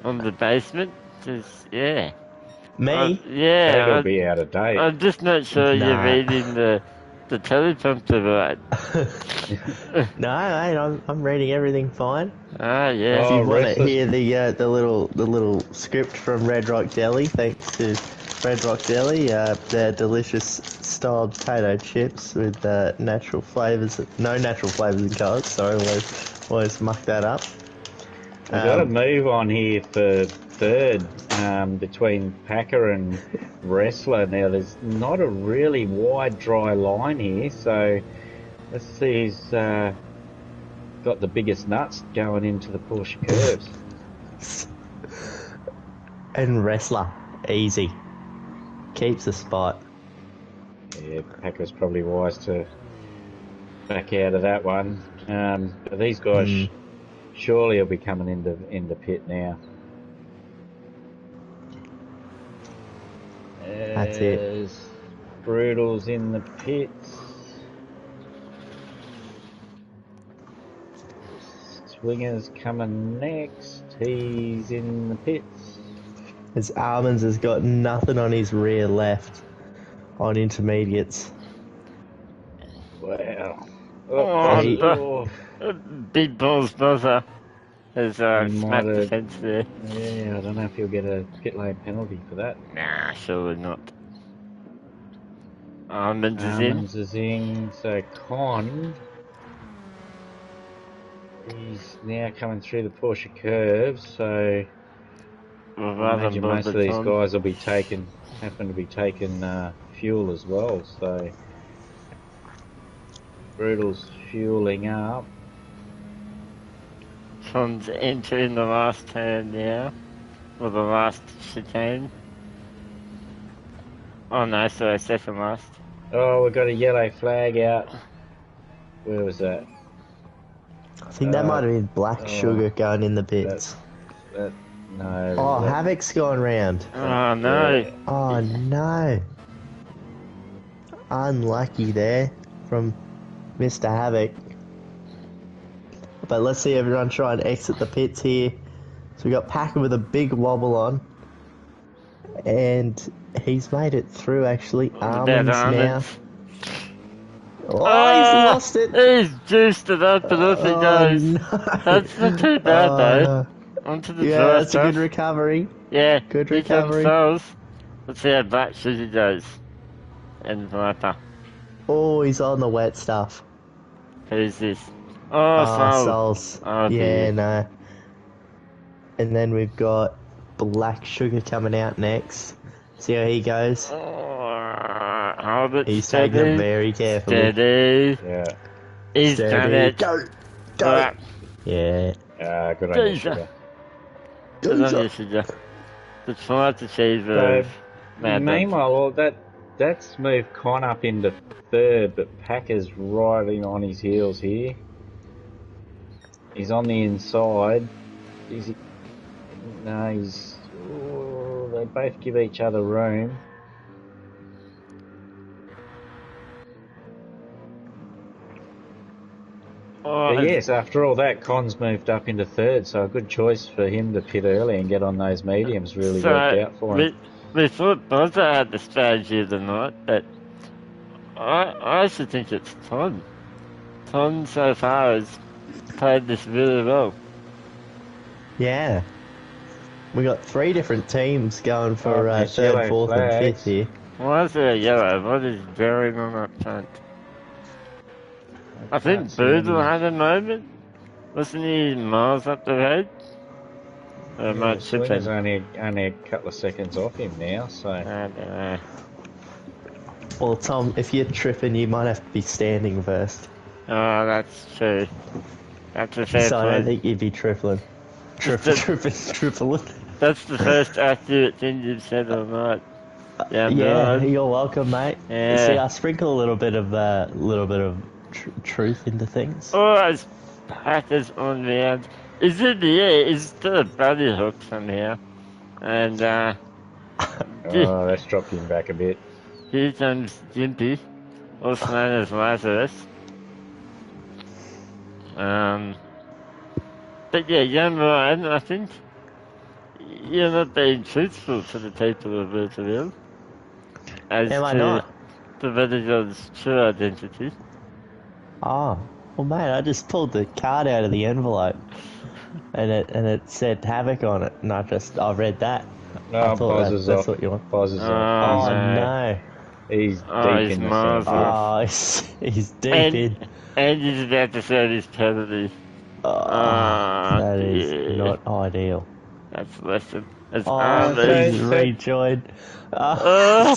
on the basement? Just, yeah. Me? Yeah, That'll be out of date. I'm just not sure you're Nah. reading the teleprompter right. No, mate, I'm reading everything fine. Ah, yeah. If Oh, you want to restless. hear the little script from Red Rock Deli, thanks to Red Rock Deli, their delicious styled potato chips with natural flavours, no natural flavours and colours. Sorry, always muck that up. We got to move on here for third between Packer and Wrestler. Now, there's not a really wide, dry line here, so let's see who's got the biggest nuts going into the Porsche curves. And Wrestler, easy, keeps the spot. Yeah, Packer's probably wise to back out of that one. But these guys surely will be coming into pit now. That's it. Brutal's in the pits. Swinger's coming next. He's in the pits. As Almonds has got nothing on his rear left on intermediates. Wow. Oh, Big Balls brother has smacked the fence there. Yeah, I don't know if he'll get a pit lane penalty for that. Nah, surely not. Almonds is in. Almonds is in, so Con. He's now coming through the Porsche curves, so I imagine most of these guys will be happen to be taking fuel as well, so Brutal's fueling up. Tom's entering the last turn now, or the last chicane. Oh no, sorry, second last. Oh, we've got a yellow flag out. Where was that? I think that might have been Black Sugar going in the pits. No. Oh, Havoc's gone round. Oh no. Yeah. Oh no. Unlucky there from Mr. Havoc. But let's see everyone try and exit the pits here. So we got Packer with a big wobble on. And he's made it through actually. Almonds now. Oh, he's lost it. He's juiced it up and off he goes. No. That's not too bad though. No. Onto the Yeah, dry that's stuff. a good recovery. Yeah, Good here comes recovery. Souls. Let's see how Black Sugar goes. And Viper. Oh, he's on the wet stuff. Who's this? Oh, Souls. Oh, yeah, dear. no. And then we've got Black Sugar coming out next. See how he goes. Hold it He's steady. taking it very carefully. Steady. Yeah. He's done it. Go! Right. Yeah. Good on you, Geezer. Sugar. Good on you, Sugar. The try to achieve Meanwhile, that's moved Con up into third, but Packer's riding on his heels here. He's on the inside. They both give each other room. Oh, But yes, after all that, Con's moved up into third, so a good choice for him to pit early and get on those mediums really worked out for him. We thought Bozza had the strategy of the night, but I actually think it's Ton. Ton so far has played this really well. Yeah. We got 3 different teams going for there's third, yellow fourth, and flags. fifth here. Why is there a yellow? What is going on up front? I think Boodle had a moment. Wasn't he miles up the road? Swinger's only a couple of seconds off him now, so... I don't know. Well, Tom, if you're tripping, you might have to be standing first. Oh, that's true. That's a fair So I don't point. think you'd be tripling. Tripling. That's the first accurate thing you've said all night. Yeah, You're welcome, mate. Yeah. See, I sprinkle a little bit of truth into things. Oh, it's Packers on round. Is it the air? Is still a buddy hook somehow? And that's dropped him back a bit. here comes Jimpy, also known as Lazarus. But yeah, young Ryan, I think you're not being truthful to the people of Virtual as Am I to not? the Venezuela's true identity. Oh, well, mate, I just pulled the card out of the envelope, and it said Havoc on it, and I read that. No, I thought Boz that's what you want. Boz is Oh, off. Oh no. no! He's Oh, deep he's in the miles sand. off. Oh, he's deep And, in. and he's about to start his penalty. Oh, that is dear. not ideal. That's lesson. It's Oh, army. he's rejoined. Oh,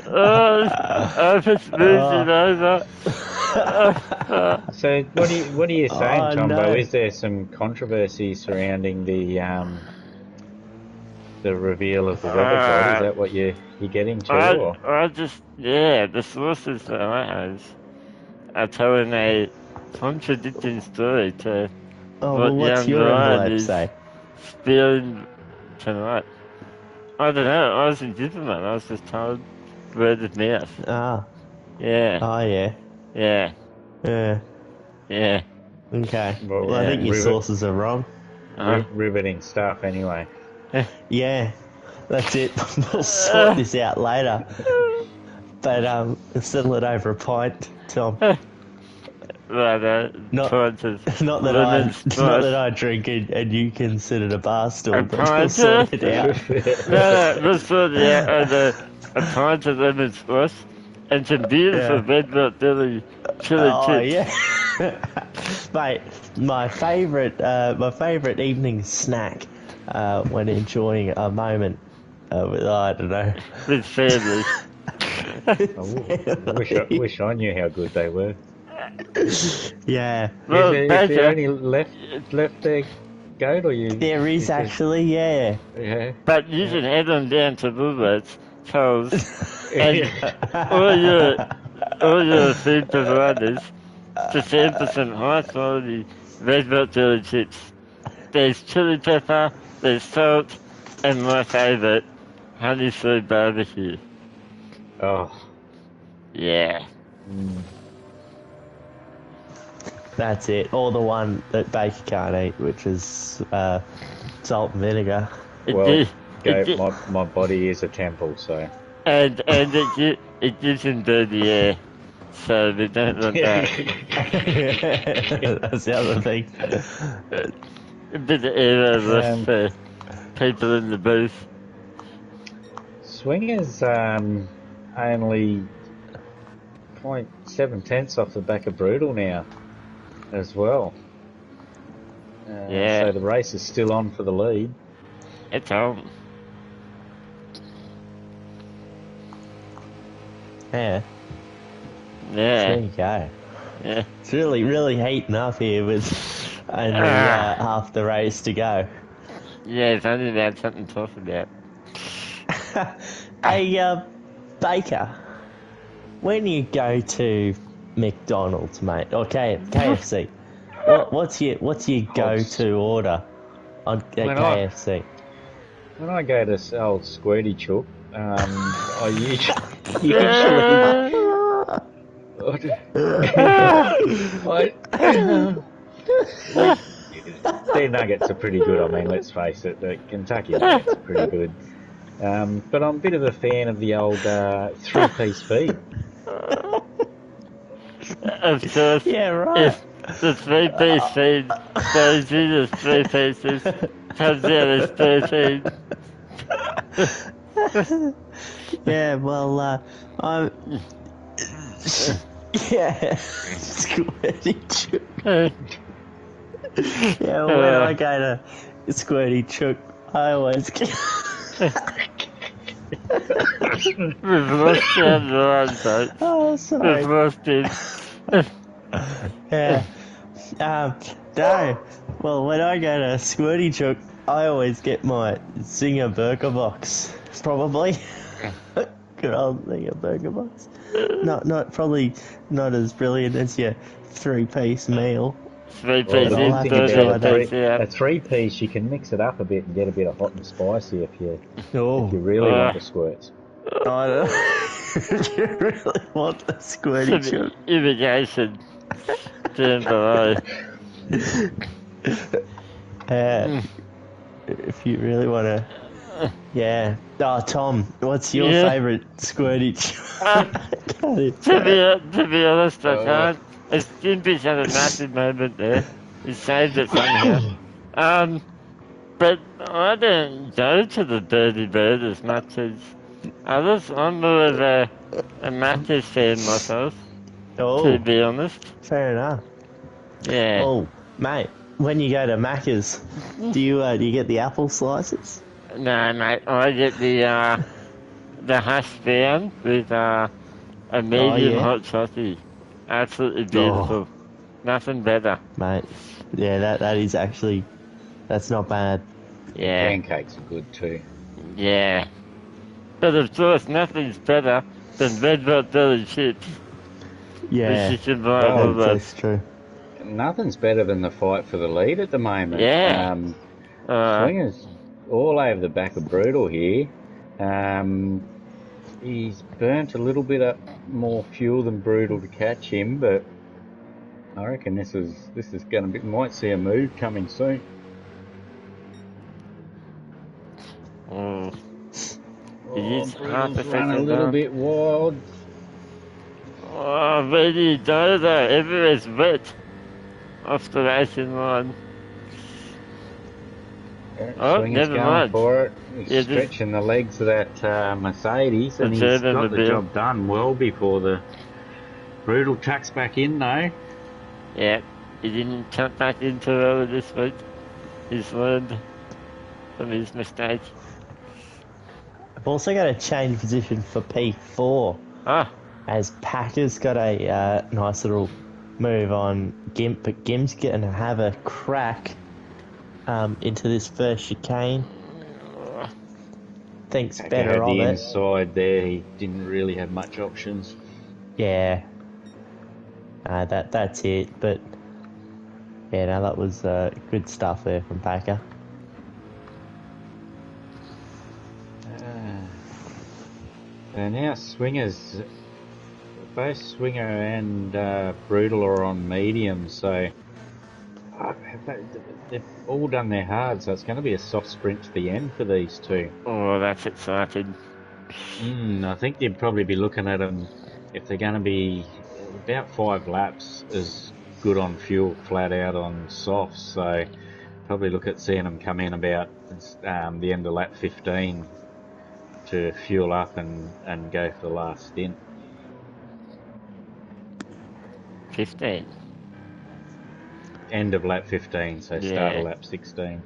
I've just moved it over. So what are you saying, Oh, Tombo? no. Is there some controversy surrounding the reveal of the weather god? Is that what you're getting to? Or? The sources that I have are telling a contradicting story to Oh, what well, what's young your Ryan envelope is say? spilling tonight. I don't know, I was in diplomat, I was just told word of mouth. Ah, Yeah, oh yeah, yeah, yeah. Okay. Well, Well, I think your sources are wrong. Riveting stuff, anyway. Yeah, that's it. We'll sort this out later. But we'll settle it over a pint, Tom. Not that I drink and you can sit at a bar stool, but we'll sort it out. We'll sort it out over a pint of lemon squash and some beautiful red hot chili chips. Yeah. Mate, my favourite evening snack when enjoying a moment with, I don't know. With family. Wish I knew how good they were. Yeah. Well, is there any left there, Goat, or you? There is actually, yeah. Yeah. But you can head on down to Woolworths, Coles, and all your food providers to sample some high quality red hot chili chips. There's chili pepper, there's salt, and my favourite, honey sweet barbecue. Oh. Yeah. That's it. Or the one that Baker can't eat, which is salt and vinegar. Well, my body is a temple, so. And it gives him dirty air, so we don't want that. That's the other thing. A bit of air over for people in the booth. Swingers only 0.7 off the back of Brutal now, as well. So the race is still on for the lead. It's on. Yeah. Yeah. There you go. Yeah. It's really heating up here with only half the race to go. Yeah, it's only about something to talk about. Hey, Baker, when you go to McDonald's, mate, or KFC, what's your go-to order at KFC? When I go to old Squirty Chook, I usually their nuggets are pretty good. I mean, let's face it, the Kentucky nuggets are pretty good. But I'm a bit of a fan of the old three-piece feed. Of course. Yeah, right. If the three-piece feed goes in as 3 pieces, comes out as 13. Yeah, well, I'm... Yeah, Squirty Chook. Yeah, when I go to Squirty Chook, I always get... We've lost down the line, folks. Oh, sorry. We've lost it. Yeah. No. Well, when I go to Squirty Chook, I always get my Zinger Burger Box. Probably. Good old Zinger Burger Box. Probably not as brilliant as your 3-piece meal. 3-piece Well, in, I think about 13-piece out. a 3-piece, you can mix it up a bit and get a bit of hot and spicy if you Oh. really want the squirts. I don't know. If you really want the Squirty Chook. Irrigation down below. If you really want to Yeah. Oh, Tom, what's your Yeah. favourite squirtage? To be honest, I Oh. can't. Stimpy's had a massive moment there. He saved it somehow. But I don't go to the Dirty Bird as much as others. I'm more of a Maccas fan myself, to Oh, be honest. fair enough. Yeah. Oh, mate, when you go to Macca's, do you get the apple slices? No, mate, I get the hash brown with a Oh, medium yeah? hot sausage. Absolutely Oh, beautiful. Nothing better. mate. Yeah, that is actually, that's not bad. Yeah, Pancakes are good too. yeah. But of course, nothing's better than red hot belly chips, which Yeah, you can buy at Oh, that's Woolworths. true. Nothing's better than the fight for the lead at the moment. Yeah. Uh, Swingers all over the back of Brutal here. He's burnt a little bit more fuel than Brutal to catch him, but I reckon this is going to be, might see a move coming soon. oh, Oh, he's half a Brutal's run a second little down. bit wild. Oh, where do you go though? Everywhere's wet off the racing line. Oh, Swinger's never going mind. for it. He's Yeah, just stretching the legs of that Mercedes, the and he's German got the mobile. job done well before the Brutal tucks back in though. Yeah, he didn't jump back into early this week. He's learned from his mistake. I've also got a change position for P4, Ah, as Packer's got a nice little move on Gimp, but Gimp's going to have a crack into this first chicane. Thinks Packer better had of the it. inside there. He didn't really have much options. Yeah. That's it. But yeah, no, that was good stuff there from Packer. And now Swingers, both Swinger and Brutal are on medium, so they've all done their hard, so it's going to be a soft sprint to the end for these two. oh, that's exciting. I think you'd probably be looking at them, if they're going to be about 5 laps, as good on fuel, flat out on softs, so probably look at seeing them come in about the end of lap 15 to fuel up and go for the last stint. 15. End of lap 15, so start Yeah. of lap 16.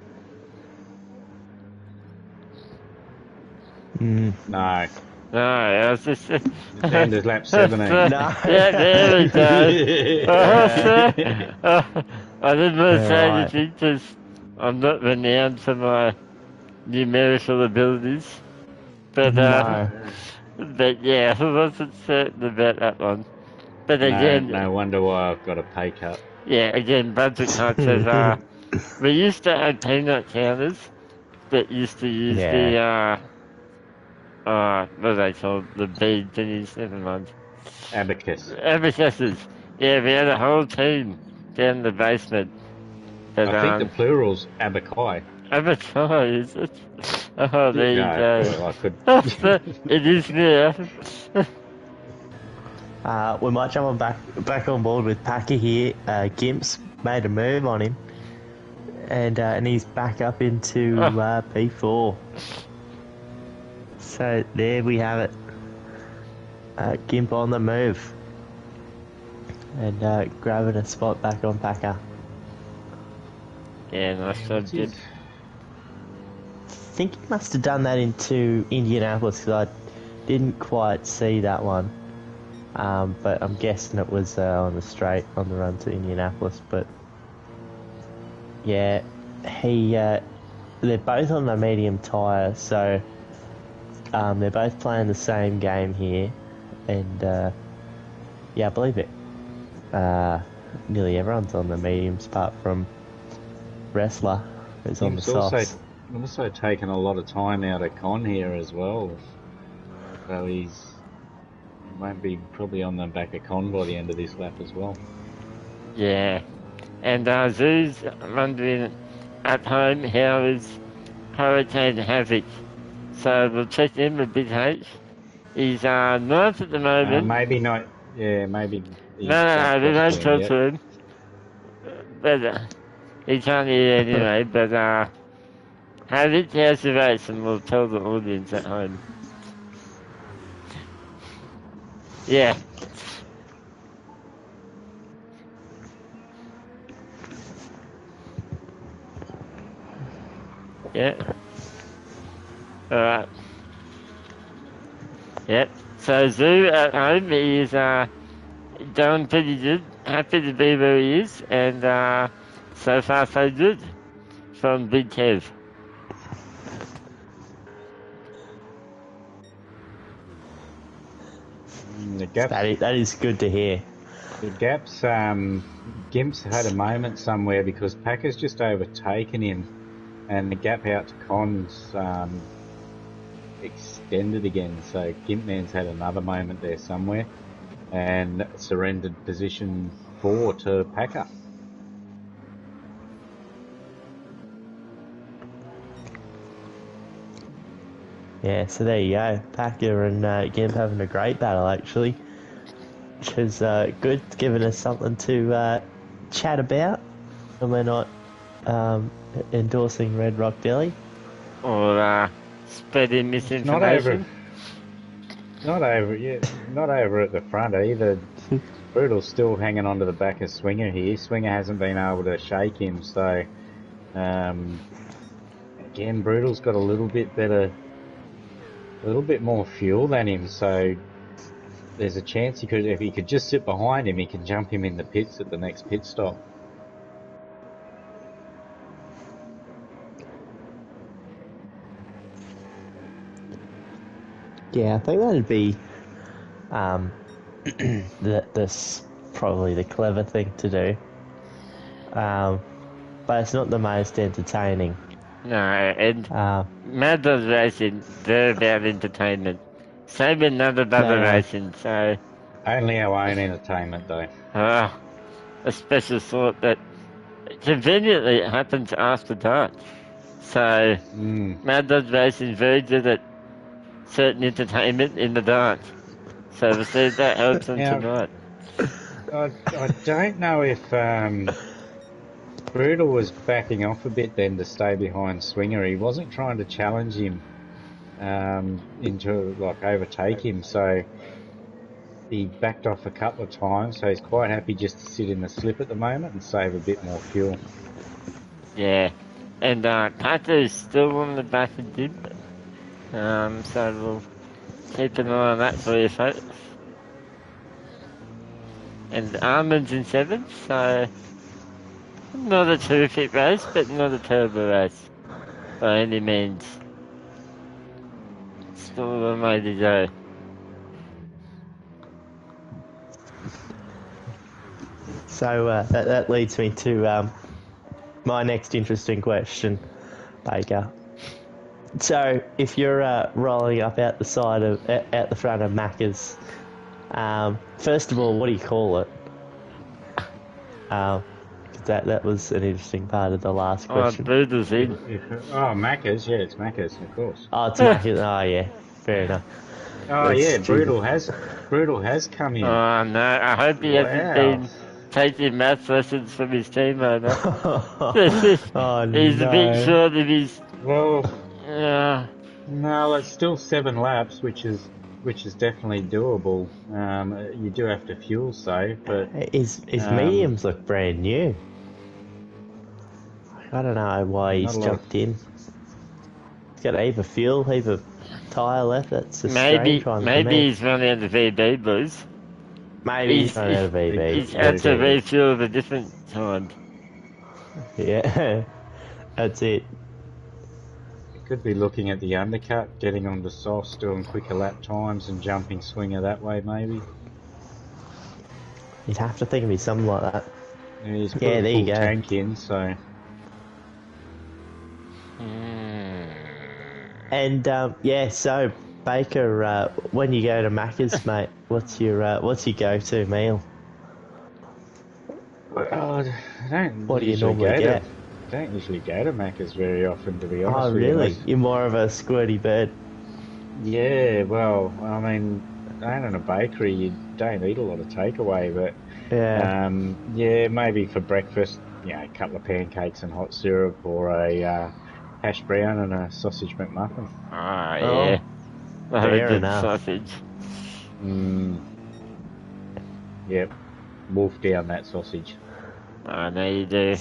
No, No, I was just. end of lap 17. No. Yeah, there we go. I didn't want to say Right. anything because I'm not renowned for my numerical abilities. But, No. but yeah, I wasn't certain about that one. But again, No wonder why I've got a pay cut. yeah, again, budget cuts of, we used to have peanut counters that used to use Yeah. what are they called? The bead thingies, never mind. Abacus. Abacuses. Yeah, we had a whole team down in the basement. But, I think the plural's abaci. Abacus, is it? Oh, there you go. Well, I could. It is now. We might jump on back on board with Packer here. Gimp's made a move on him, and he's back up into P4. So there we have it. Gimp on the move, and grabbing a spot back on Packer. Yeah, nice job, Jim. I think he must have done that into Indianapolis because I didn't quite see that one. But I'm guessing it was on the straight on the run to Indianapolis. But yeah, they're both on the medium tyre, so they're both playing the same game here, and yeah, I believe it. Nearly everyone's on the mediums apart from Wrestler, who's on the softs. Also taken a lot of time out of Con here as well, so he's won't be probably on the back of Con by the end of this lap as well. Yeah. And Zoo's wondering at home how is Hurricane Havoc So we'll check in with Big H. He's ninth at the moment. Maybe not. Yeah, maybe. No, we won't talk yet. to him. But he can't hear anyway. But have it, how's the race, and we'll tell the audience at home. Yeah. Yeah. Alright. Yep. So Zoo at home, he is doing pretty good. Happy to be where he is, and so far so good from Big Kev. The gaps, That is good to hear. the gaps. Gimp's had a moment somewhere because Packer's just overtaken him, and the gap out to Cons extended again. So Gimpman's had another moment there somewhere, and surrendered position 4 to Packer. Yeah, so there you go. Packer and Gimp having a great battle, actually. Which is good, giving us something to chat about. And we're not endorsing Red Rock Deli. Or spreading misinformation. Not over at the front either. Brutal's still hanging on to the back of Swinger here. Swinger hasn't been able to shake him, so again, Brutal's got a little bit more fuel than him, so there's a chance if he could just sit behind him, he can jump him in the pits at the next pit stop. Yeah, I think that'd be that's probably the clever thing to do. But it's not the most entertaining. No, and Mad Dog Racing, they're about entertainment. Same with None Other Racing, so... Only our own entertainment, though. A special sort that conveniently it happens after dark. So, Mad Dog Racing is very good at certain entertainment in the dark. So we'll see if that helps them tonight. I don't know if Brutal was backing off a bit then to stay behind Swinger. He wasn't trying to challenge him into overtake him, so he backed off a couple of times, so he's quite happy just to sit in the slip at the moment and save a bit more fuel. Yeah, and Pato is still on the back of Dib, so we'll keep an eye on that for you folks. And Armand's in 7th, so not a terrific race, but not a terrible race by any means. Still a long way to go. So that leads me to my next interesting question, Baker. So if you're rolling up out the front of Macca's, first of all, what do you call it? That was an interesting part of the last question. Brutal's in. Macca's, yeah, it's Macca's, of course. Oh, it's Macca's. Oh, yeah, fair enough. Oh, yeah, Brutal has come in. Oh, no, I hope he hasn't been taking maths lessons from his team owner. He's a bit short of his... Well, no, it's still 7 laps, which is definitely doable. You do have to fuel save, but... His mediums look brand new. I don't know why he's jumped in. He's got a heap of fuel, heap of tyre left. That's a strange one. Maybe he's running out of VB boost. Maybe he's running out of VB. He's had to refuel at a different time. Yeah, that's it. Could be looking at the undercut, getting onto softs, doing quicker lap times and jumping Swinger that way maybe. You'd have to think of something like that. Yeah, he's put a full tank in, so... And so Baker, when you go to Macca's, mate, what's your go-to meal? I don't. What do you normally get? I don't usually go to Macca's very often, to be honest. Oh, really? You're more of a squirty bird. Yeah, well, I mean, owning a bakery, you don't eat a lot of takeaway, but Yeah. yeah, maybe for breakfast, a couple of pancakes and hot syrup, or a hash brown and a sausage McMuffin. Ah, yeah. Oh, Love a fair good enough. sausage. Mm, yep, wolf down that sausage. I know you do.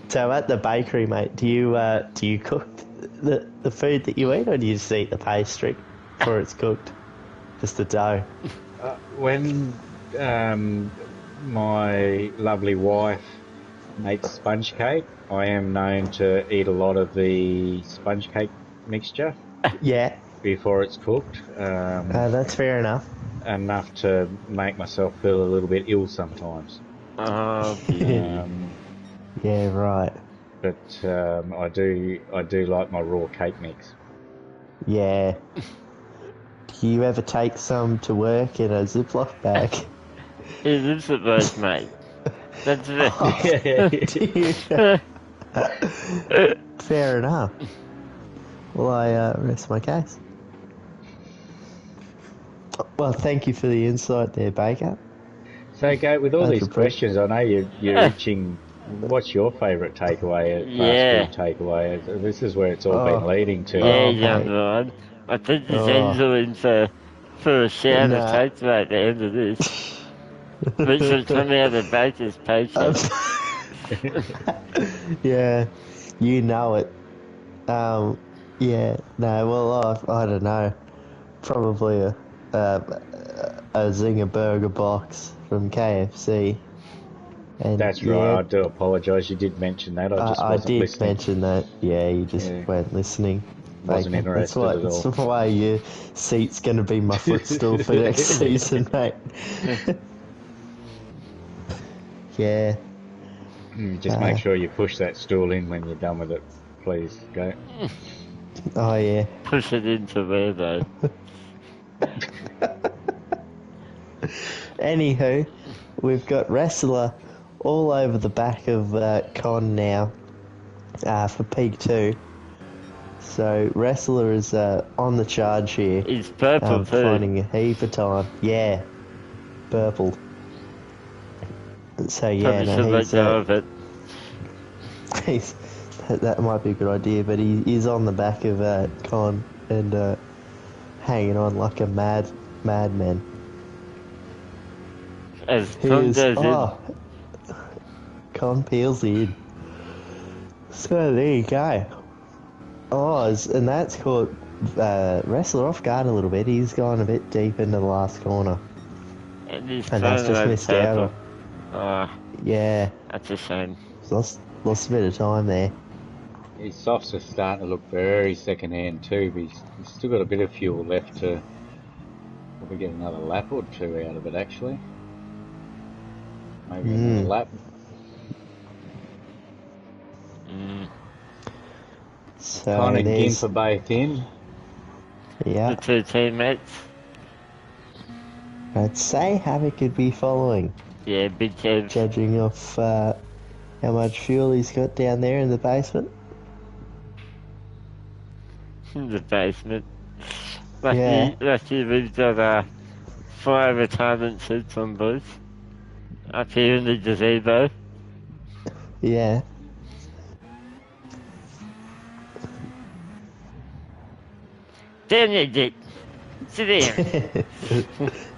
So at the bakery, mate, do you cook the food that you eat, or do you just eat the pastry before it's cooked? Just the dough. When my lovely wife makes sponge cake, I am known to eat a lot of the sponge cake mixture Yeah, before it's cooked. that's fair enough. Enough to make myself feel a little bit ill sometimes. Oh, beauty. Um, Yeah, right. but I do like my raw cake mix. Yeah. Do you ever take some to work in a Ziploc bag? He lives at both, mate. That's Do you? it. Fair enough. Well, I rest my case. Well, thank you for the insight there, Baker. So, Goat, with all Much these appreciated. questions, I know you're itching. What's your favourite takeaway, fast Yeah. food takeaway? This is where it's all been Oh, leading to. Yeah, oh, young mate. man. I think this Oh, Angel in for a shout of nah. taste at the end of this. Which will come out of Baker's paycheck. Yeah, you know it. Um, yeah, no, well, I don't know. Probably a Zinger burger box from KFC. And That's right. yeah, I do apologise. You did mention that. I just I wasn't did listening. mention that. Yeah, you just Yeah, weren't listening. wasn't Baker. That's interested why. at That's all. why your seat's gonna be my footstool for next season, mate. Yeah. Just make sure you push that stool in when you're done with it, please, Goat. Oh yeah. Push it into there, though. Anywho, we've got Wrestler all over the back of Con now for Peak 2. So Wrestler is on the charge here, He's purple, too. finding a heap of time. Yeah, purpled. So yeah, Probably should let go of it. he's that might be a good idea, but he is on the back of Con and hanging on like a madman. As He Tom is. goes Oh, Con peels in. So there you go. Oh, and that's caught Wrestler off guard a little bit. He's gone a bit deep into the last corner. in, and he's And that's throwing just away missed out purple. on. Oh, Yeah, that's a shame. lost a bit of time there. His softs are starting to look very second-hand too, but he's still got a bit of fuel left to probably get another lap or two out of it, actually. Maybe another lap. So Con and there's Gimp are both in. yeah. The two teammates. I'd say Havoc could be following, Yeah, big Kev. judging off how much fuel he's got down there in the basement. In the basement. Yeah. Lucky we've got fire retardant suits on both. Up here in the gazebo. Yeah. Down you dick. Sit down.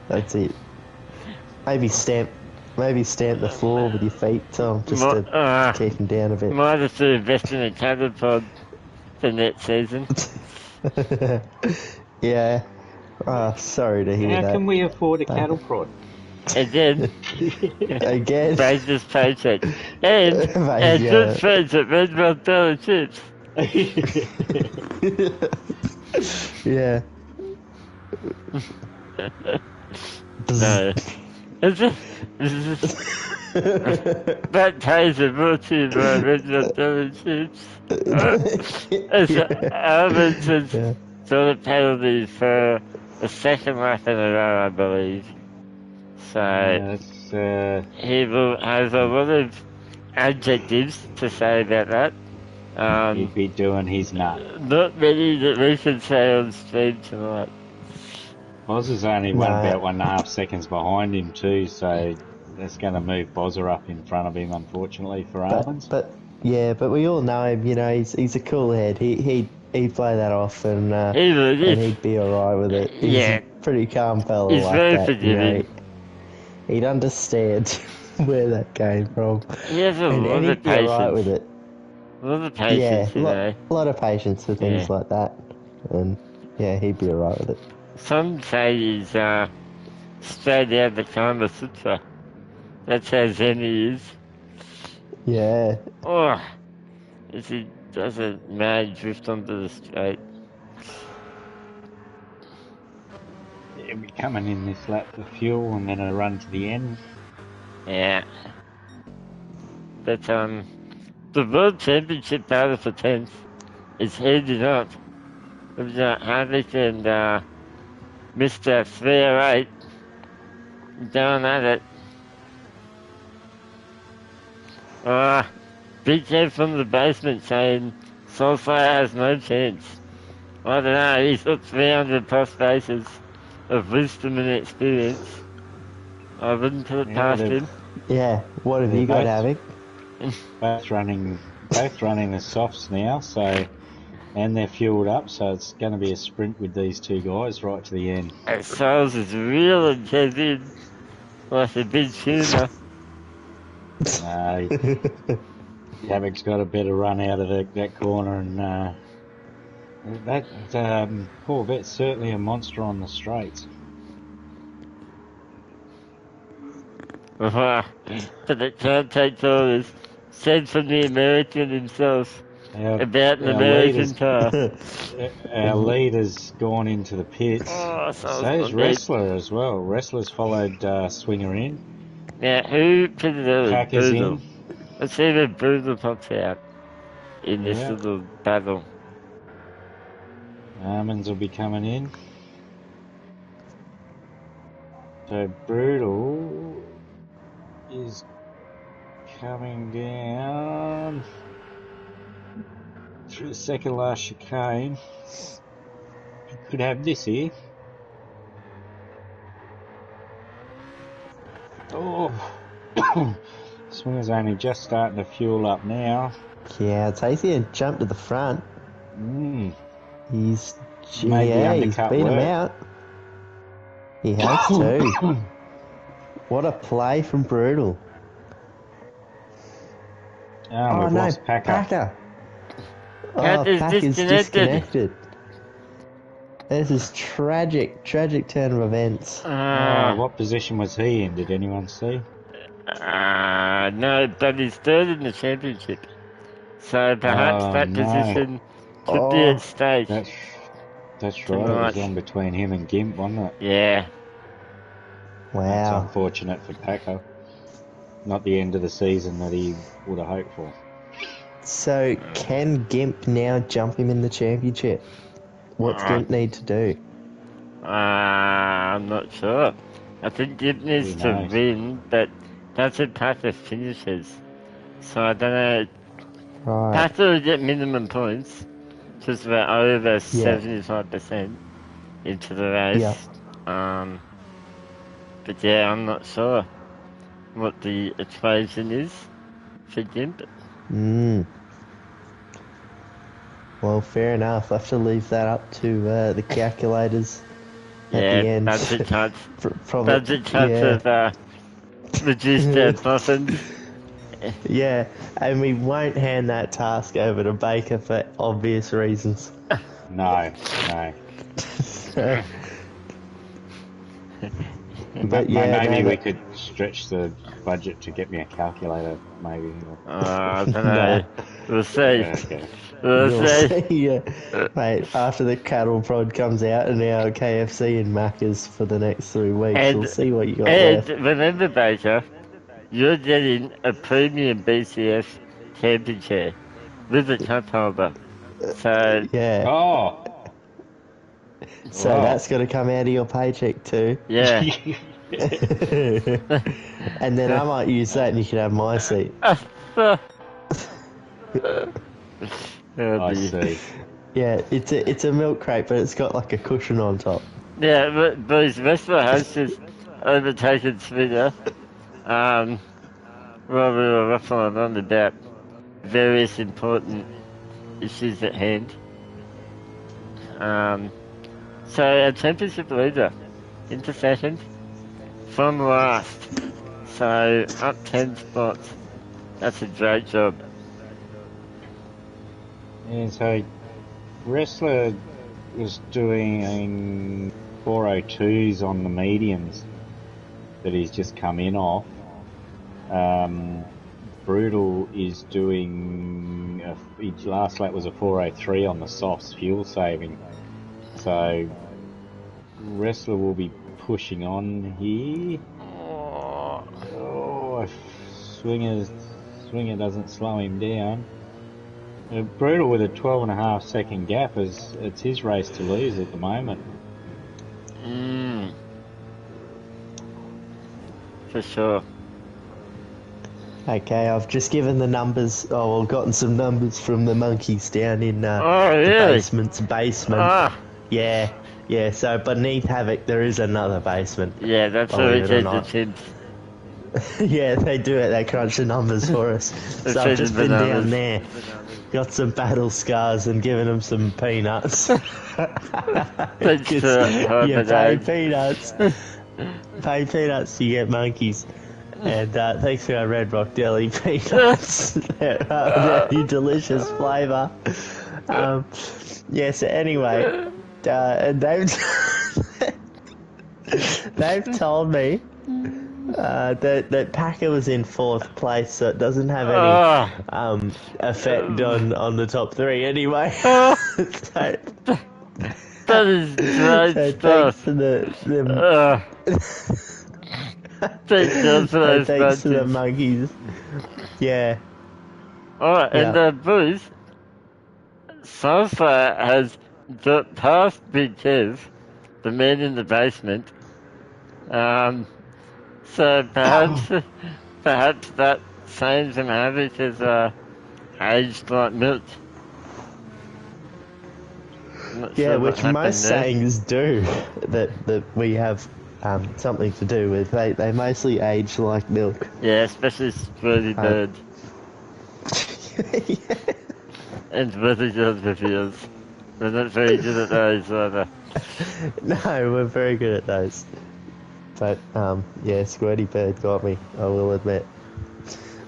That's it. Maybe stamp the floor with your feet, Tom, just to keep him down a bit. Might have to invest in a cattle pod for next season. Yeah. Sorry to hear How that. can we afford a cattle prod? Again, Again. Baker's paycheck. And Mate, our yeah. good friends at Red Montana Chips. Yeah. No. That taser brought to you by Red Montana Chips. It's Yeah. sort of penalty for the second lap in a row, I believe. So That's he will have a lot of adjectives to say about that. He'd be doing his nut. Not many that we can say on stream tonight. Boz is only No. about 1.5 seconds behind him too, so that's going to move Bozza up in front of him, unfortunately, for Armans. But we all know him. You know, he's a cool head. He'd play that off, and he'd be alright with it. He's a pretty calm fella He's like very that. forgiving. You know, he'd understand where that came from. He has a lot and of he'd be alright with patience. it. A lot of patience, you know. A lot of patience for things like that, and yeah, he'd be alright with it. Some say he's straight out of the Kama Sutra. That's how zen he is. Yeah. Oh, as he does a mad drift onto the straight. He'll be coming in this lap for fuel and then a run to the end. Yeah. But the World Championship battle for 10th is headed up. With Harvick and Mr. 308 down at it. Big Kev from the basement saying Soulfire has no chance. I don't know, he's got 300 plus races of wisdom and experience. I wouldn't put it past him. Yeah, what have you got, Havoc? Both running the softs now, so and they're fueled up, so it's going to be a sprint with these two guys right to the end. And Souls is reeling Kev in like a big tuna. Havoc's got a better run out of that corner, and that Corvette's certainly a monster on the straights. But it can't take orders. Said from the American himself about an American car. Our leader's gone into the pits. So's Wrestler as well. Wrestler's followed Swinger in. Now, who pitted early? Packer's Boodle. in. Let's see if Boodle pops out in this little battle. Armans will be coming in. So Brutal is coming down through the second last chicane. You could have this here. Oh, Swinger's only just starting to fuel up now. Yeah, Tasty and jump to the front. He's he's beat him out. He has to. What a play from Brutal. Oh no, Packer. Packer's disconnected. This is tragic turn of events. What position was he in? Did anyone see? No, but he's third in the championship. So perhaps position could be at stake. That's right. It was on between him and Gimp, wasn't it? Yeah. Wow. That's unfortunate for Packer. Not the end of the season that he would have hoped for. So, can Gimp now jump him in the championship? What's Gimp need to do? I'm not sure. I think Gimp needs to win, but that's if Packer finishes. So I don't know. Right. Packer will get minimum points, because we're over 75% into the race. Yeah. But yeah, I'm not sure what the equation is for Gimp. Well, fair enough. I have to leave that up to the calculators at the end. Budget cuts. Budget cuts have reduced their muffins. Yeah, and we won't hand that task over to Baker for obvious reasons. No. But maybe we could stretch the budget to get me a calculator, maybe. I don't know. We'll see. Yeah, okay. We'll see. Yeah. Mate, after the cattle prod comes out and our KFC and Macca's for the next 3 weeks, we'll see what you got left. left. Remember, Baker, you're getting a premium BCF camping chair with a cup holder. So... Yeah. Oh! So that's got to come out of your paycheck too. Yeah. And then I might use that and you can have my seat. I see. Yeah, it's a milk crate, but it's got like a cushion on top. Yeah, but his wrestler has just overtaken Splitter. While we were ruffling on about various important issues at hand. So our championship leader into second from last. So up 10 spots. That's a great job. And so Wrestler was doing 402s on the mediums that he's just come in off. Brutal is doing, each last lap was a 403 on the softs, fuel saving. So Wrestler will be pushing on here. Oh, if Swinger doesn't slow him down. Brutal with a 12.5 second gap, it's his race to lose at the moment. For sure. Okay, I've just given the numbers. Oh, well, gotten some numbers from the monkeys down in the Really? basement's basement. Ah, Yeah. So beneath Havoc, there is another basement. yeah, that's where we Believe it or keep the not. chips. Yeah, they do it. They crunch the numbers for us. They So feed I've just the been down bananas. there, got some battle scars, and given them some peanuts. Thanks 'Cause to you pay Dad. peanuts. Pay peanuts, you get monkeys. And thanks to our Red Rock Deli peanuts. They're delicious flavour. Yeah, so anyway, and they've told me that Packer was in 4th place, so it doesn't have any effect on the top 3 anyway. So, That is great so stuff. thanks to the Thank God for those thanks to the monkeys. monkeys. Yeah. Alright, and Yeah. Bruce, so far has got past Big Kev, the man in the basement. So perhaps that saves him havoc as aged like milk. Not Yeah, sure what which happened most there. sayings do that we have something to do with. They mostly age like milk. Yeah, especially Squirty Bird and Weather Girls reviews. We're not very good at those either. No, we're very good at those. But yeah, Squirty Bird got me, I will admit.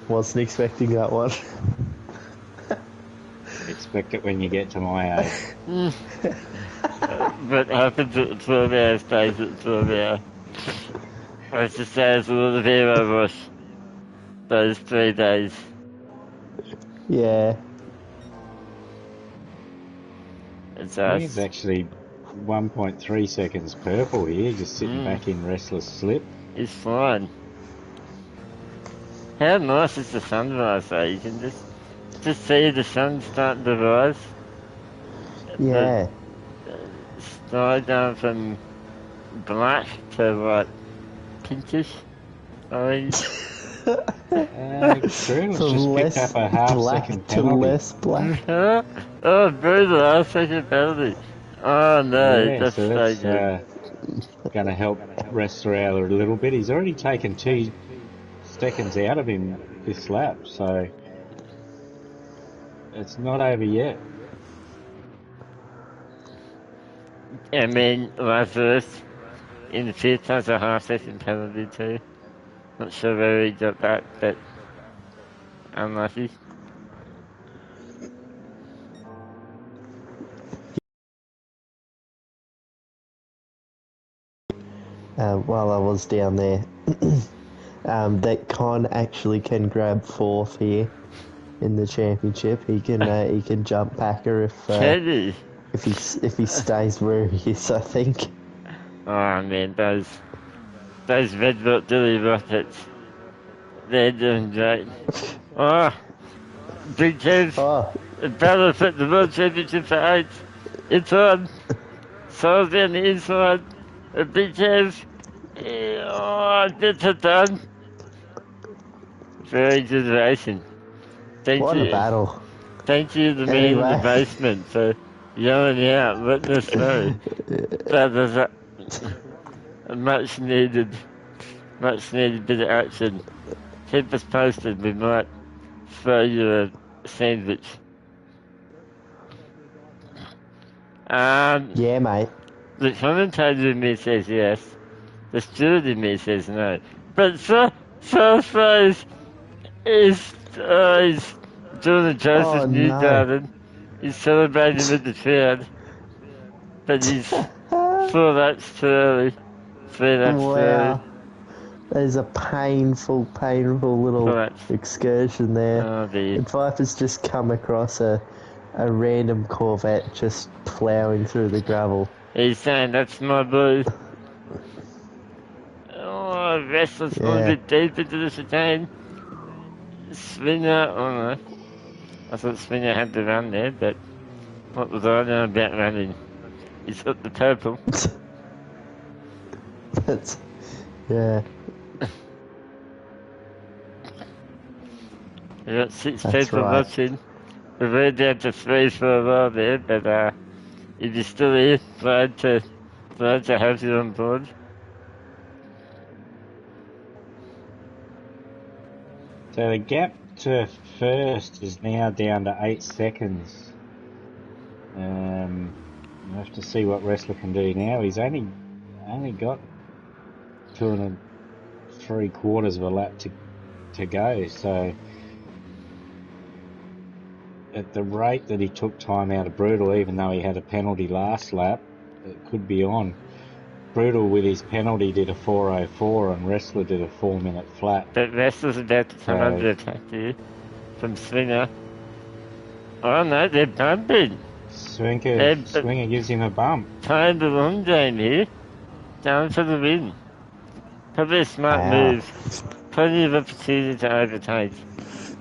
Wasn't expecting that one. Expect it when you get to my age. What happens at 12 hours stays at 12 hours. I was just say it's a lot of hero rush. Those 3 days. Yeah. It's He's us. actually 1.3 seconds purple here, just sitting back in restless slip. It's fine. How nice is the sunrise though? You can just see the sun starting to rise. Yeah. The sky going from black to like pinkish, orange. Brutal's From just less picked up a half black second to penalty. less black. Oh, brutal, last second penalty. Oh no, Yeah, that's so so that's good. going to help Wrestler out a little bit. He's already taken 2 seconds out of him this lap, so it's not over yet. I mean, Lazarus in the 5th has a half second penalty too. Not sure where he got that, but unlucky. While I was down there, that Con actually can grab 4th here in the championship. He can jump Packer Can he? if he stays where he is, I think. Oh man, those Red Rock Dilly Rockets, they're doing great. Oh, Big Kev, Oh, battle for the World Championship for 8. It's on. Soul's down the inside. Big Kev. Oh, gets it done. Very good racing. Thank what you. a battle. Thank you to the man in the Anyway. basement for yelling out, letting us know that there's a much needed bit of action. Keep us posted, we might throw you a sandwich. Yeah, mate. The commentator in me says yes, the steward in me says no. But so is doing a Joseph Oh, New no. Garden. He's celebrating with the crowd, but he's 4 laps too early. 3 laps too early. Wow. There's a painful 4 little laps. excursion there. Oh dear. And Viper's just come across a random Corvette just ploughing through the gravel. He's saying that's my blue. Oh, Wrestler's gone a bit deep into the chicane. Swinger, oh no. I thought Swinger had to run there, but what was I know about running? He's got the purple. That's, yeah. We got 6 That's people right. watching. We were down to 3 for a while there, but if you're still here, glad to have you on board. So the gap to first is now down to 8 seconds. We'll have to see what Wrestler can do now. He's only got 2 3/4 of a lap to go. So at the rate that he took time out of Brutal, even though he had a penalty last lap, it could be on. Brutal with his penalty did a 4:04 and Wrestler did a 4-minute flat. But Wrestler's about to come under attack here from Swinger. Oh no, they're bumping. Swinger gives him a bump. Playing the long game here. Down for the win. Probably a smart move. Plenty of opportunity to overtake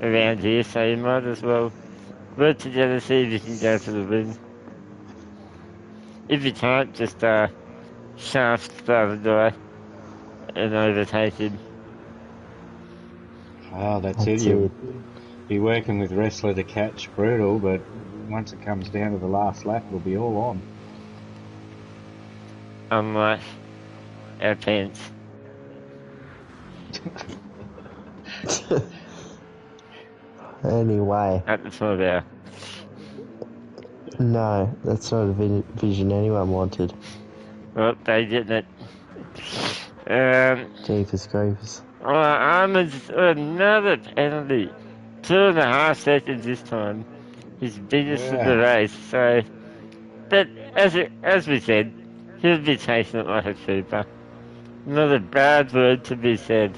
around here, so you might as well work together, see if you can go for the win. If you can't, just shaft the other guy and overtake him. Oh, that's it. You'll be working with Wrestler to catch Brutal, but once it comes down to the last lap, it'll be all on. Unlike our pants. Anyway. At the top there. No, that's not a vision anyone wanted. Well, they didn't. Jeepers creepers. Oh, Armand's another penalty. 2.5 seconds this time. His biggest in the race. So, but as we said, he'll be chasing it like a trooper. Not a bad word to be said.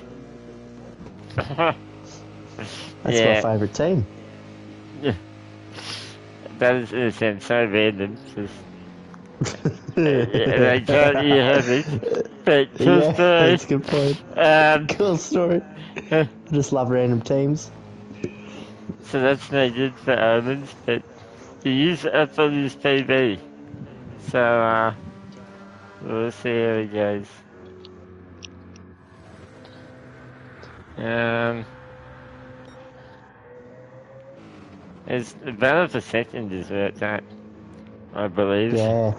That's my favourite team. That is in a sense so random. They can't hear heavy. But cool story. That's a good point. Cool story. I just love random teams. So that's no good for Omens, but he used it up on his PB. So we'll see how he goes. It's the battle for second is where it's at, I believe. Yeah.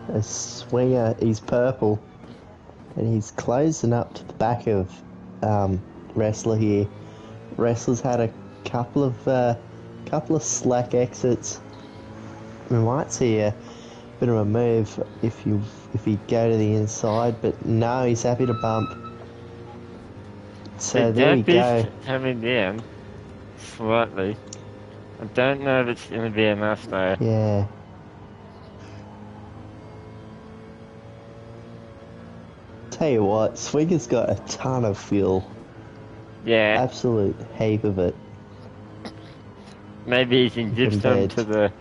A Swinger, he's purple. And he's closing up to the back of Wrestler here. Wrestler's had a couple of slack exits. We might see a bit of a move if he go to the inside, but no, he's happy to bump. So there we go. Coming down slightly. I don't know if it's going to be enough though. Yeah. Tell you what, Swinger's got a ton of fuel. Yeah. Absolute heap of it. Maybe he can give some to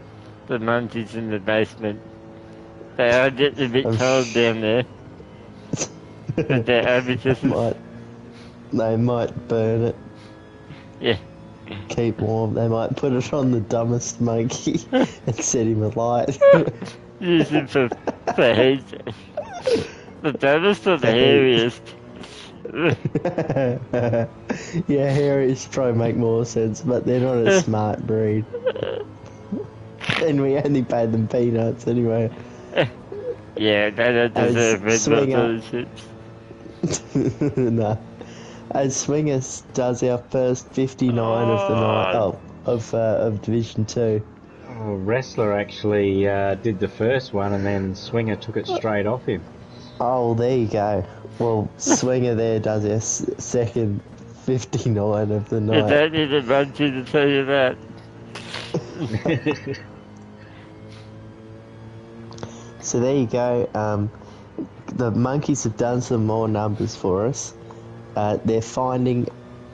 the monkeys in the basement. They are getting a bit cold down there. But they're ambitious. They might burn it. Yeah. Keep warm. They might put it on the dumbest monkey and set him alight. Use him for heat. The dumbest or the hairiest? Yeah, hairies probably make more sense, but they're not a smart breed. And we only paid them peanuts anyway. Yeah, they don't As deserve red Swinger- ships. No. As Swingers does our first 59 of the night. Oh, of Division 2. Oh, Wrestler actually did the first one, and then Swinger took it straight off him. Oh, there you go. Well, Swinger there does our second 59 of the You night. don't need a munchie to tell you that. So there you go. The monkeys have done some more numbers for us. They're finding.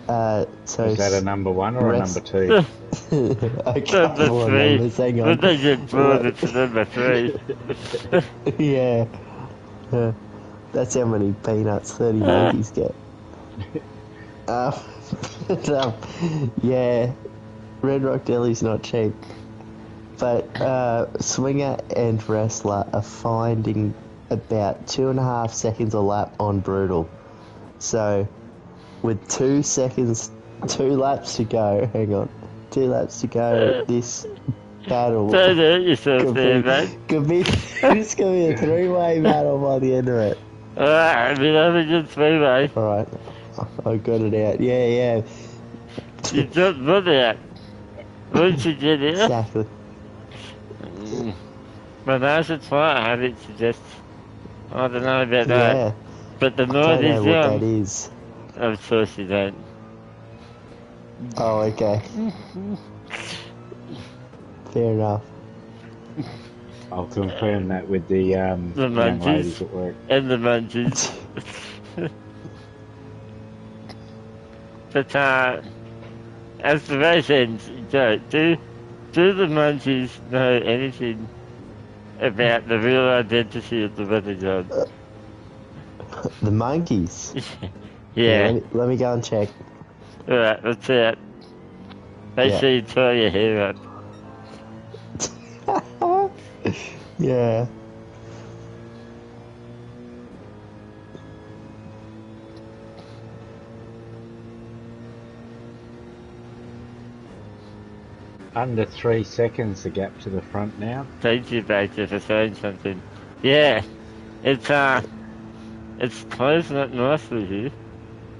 So Is that a number one or Rest- a number two? a couple Number more 3. numbers. Hang When on. they get bored, it's number 3. Yeah. That's how many peanuts 30 monkeys get. But, yeah, Red Rock Deli's not cheap. But Swinger and Wrestler are finding about 2.5 seconds a lap on Brutal. So, with 2 laps to go, hang on, 2 laps to go, this battle Don't hurt yourself there, mate. could be it's gonna be a 3-way battle by the end of it. Alright, I mean, I'm a good 3-way. Alright, I got it out. Yeah, You just run out. Once you get out, exactly. but that's a try, I would suggest. I don't know about that. Yeah, But the I night don't know is what that young. is. Of course you don't. Oh, okay. Fair enough. I'll confirm that with the young munchies. ladies at work. And the munchies. But as the race ends, Joe, do the munchies know anything about the real identity of the weather god? The monkeys. Yeah. Let me go and check. Alright, that's it. Make Yeah. sure you tie your hair up. Yeah. Under 3 seconds, the gap to the front now. Thank you, Baker, for saying something. Yeah, it's closing up nicely here.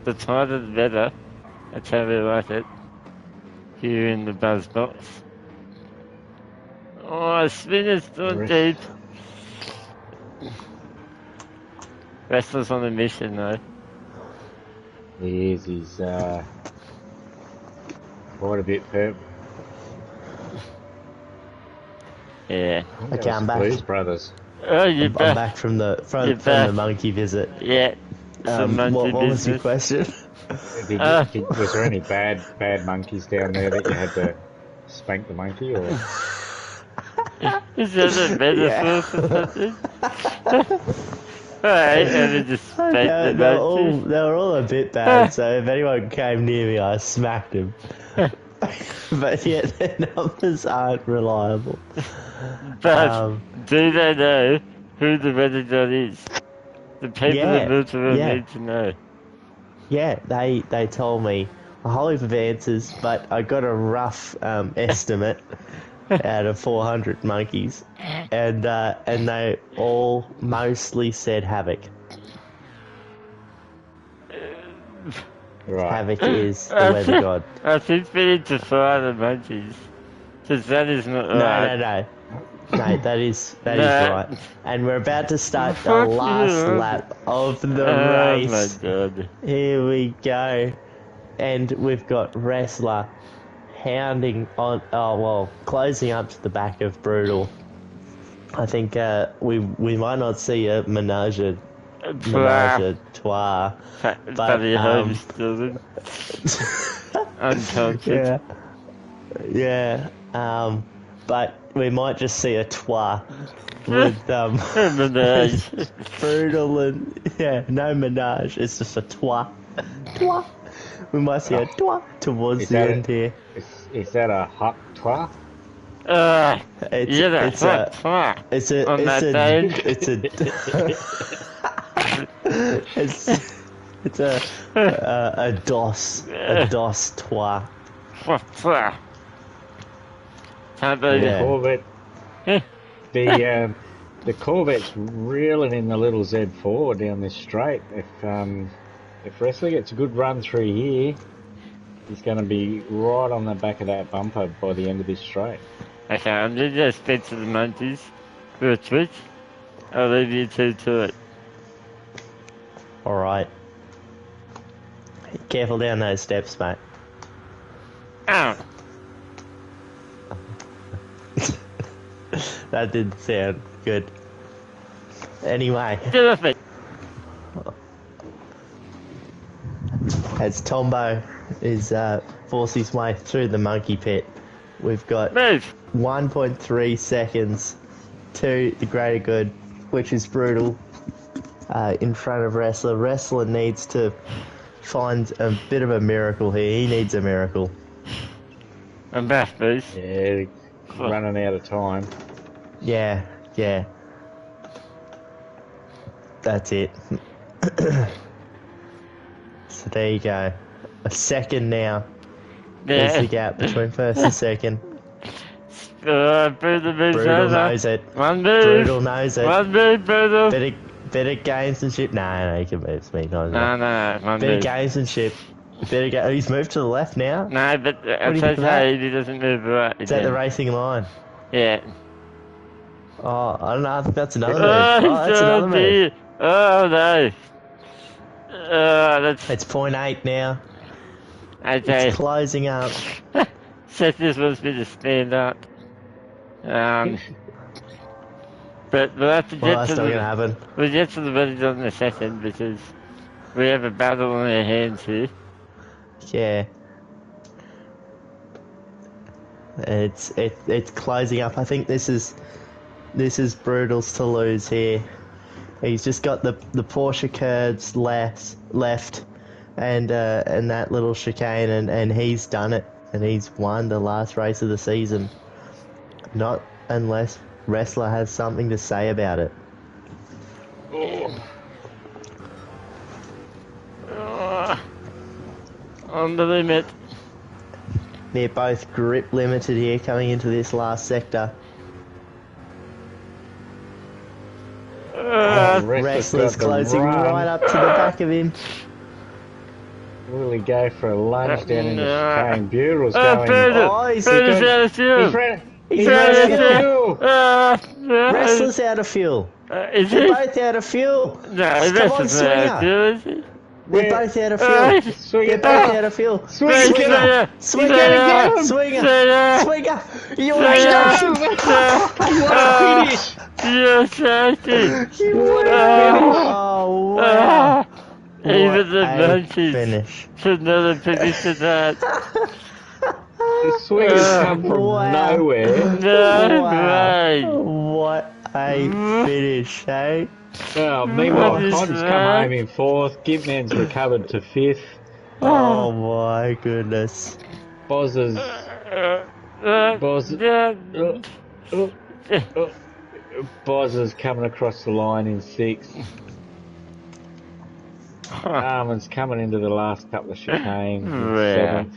The tighter the better. That's how we like it. Here in the buzz box. Oh, Spinner's gone deep. Wrestler's on a mission though. He is. He's quite a bit purple. Yeah. Okay, I'm back. Blues Brothers. Oh, you're I'm back. back from the You're from back. the monkey visit. Yeah. Some monkey What was your business. question? Was there any bad monkeys down there that you had to spank the monkey? Or Is that a metaphor for something? Alright, and then just spank the monkey. They were all a bit bad, so if anyone came near me, I smacked him. But yet their numbers aren't reliable. But do they know who the renegade is? The people Yeah, in Milton yeah. need to know. Yeah, they told me a whole heap of answers, but I got a rough estimate out of 400 monkeys, and they all mostly said Havoc. right? Havoc is the weather god. I think we need to fire the monkeys. Because that is not right. No. No, that is No. right. And we're about to start the Fuck last you. lap of the Oh race. my god. Here we go. And we've got Wrestler hounding on, closing up to the back of Brutal. I think we might not see a menage a trois. Buddy Holmes children. Unconscious. Yeah. But we might just see a trois with Menage. Brutal and no menage. It's just a trois. We might see a trois towards the end here. Is that a hot twa? It's It's a DOS toi. Can't believe Yeah. Corvette. it. The Corvette's reeling in the little Z4 down this straight. If Wrestler gets a good run through here, he's going to be right on the back of that bumper by the end of this straight. Okay, I'm just going to speak to the monkeys for a switch. I'll leave you two to it. Alright. Careful down those steps, mate. Ow! That didn't sound good. Anyway, Get off it! as Tombo is forced his way through the monkey pit, we've got Move! 1.3 seconds to the greater good, which is brutal, in front of Wrestler. Wrestler needs to find a bit of a miracle here. He needs a miracle. I'm back, Bruce. Yeah, running out of time. Yeah. That's it. So there you go. A second now. There's the gap between first and second. Brutal moves Brutal over. knows it. One move! Brutal knows it. One move, Brutal! Better gamesmanship. No, he can move me. No, one Better move. gamesmanship. He's moved to the left now. No, but do you it's think of that? okay, he doesn't move right. It's at the racing line. Yeah. Oh, I don't know. I think that's another move. Oh, Oh, that's another move. dear. Oh, no. That's... It's 0.8 now. Okay. It's closing up. Seth just wants me to stand up. But we'll have to Well, get that's to not going to the... happen. We'll get to the wedding in a second because we have a battle on our hands here. Yeah. It's closing up. I think this is Brutal's to lose here. He's just got the Porsche curves left, and that little chicane, and he's done it, and he's won the last race of the season. Not unless Wrestler has something to say about it. On the limit. They're both grip limited here coming into this last sector. Wrestler's got the closing run. right up to the back of him. Will he go for a lunge down in the chicane? Brutal's Oh, going. Brutal! Oh, he's Brutal's got- out of fuel! He's He's run out out of of fuel. No. Wrestler's out of fuel. Is They're he? both out of fuel. No, Come on, Wrestler's not out of Swinger. fuel, is he? They're Where- both out of fuel. Swing They're it both back. out of fuel. Swing Swinger. it. Swinger. Get him. Swinger. Swinger. You ain't What a finish! You're shaking! You would have Oh, wow. Even the What a monkeys finish. should not have finished that. The swingers come from Wow. nowhere. No Wow. way! What a finish, hey? Oh, meanwhile, What is Con's come that? home in fourth. Gibman's recovered to fifth. Oh my goodness. Boz's Boz- Yeah. Boz is coming across the line in sixth. Armin's coming into the last couple of chicanes in Yeah. seventh.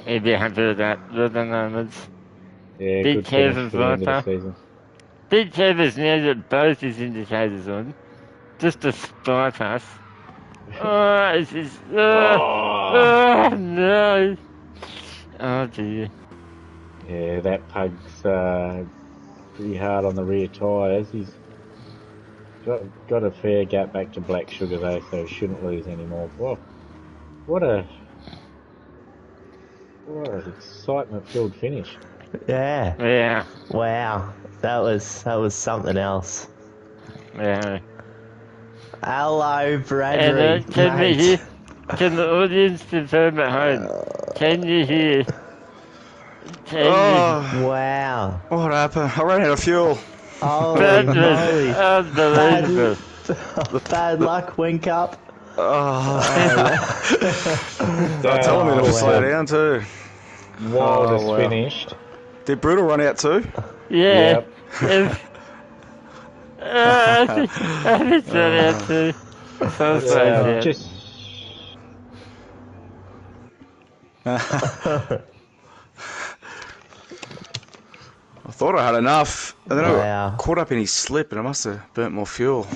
He'd be happy with that. Well done, Armins. Yeah, Big good Kev finish of for the end of the Viper. season. Big Kevin's now got both his indicators on, just to spite us. Oh, it's just, oh no! Oh dear. Yeah, that pug's pretty hard on the rear tyres. He's got a fair gap back to Black Sugar though, so he shouldn't lose any more. Whoa. What an excitement-filled finish. Yeah. Yeah, Wow. That was something else. yeah. Hello, Bradley. And can we mate. hear? Can the audience confirm at home? Can you hear? Can Oh, Wow. what happened? I ran out of fuel. you? Holy That moly. was unbelievable. Bad luck, wink up. Oh, they're telling me to wow. slow down too. Wild has wow. finished. Did Brutal run out too? Yeah. Yep. If I think that out too. So sorry, Just I thought I had enough, and then I Wow. got caught up in his slip, and I must have burnt more fuel.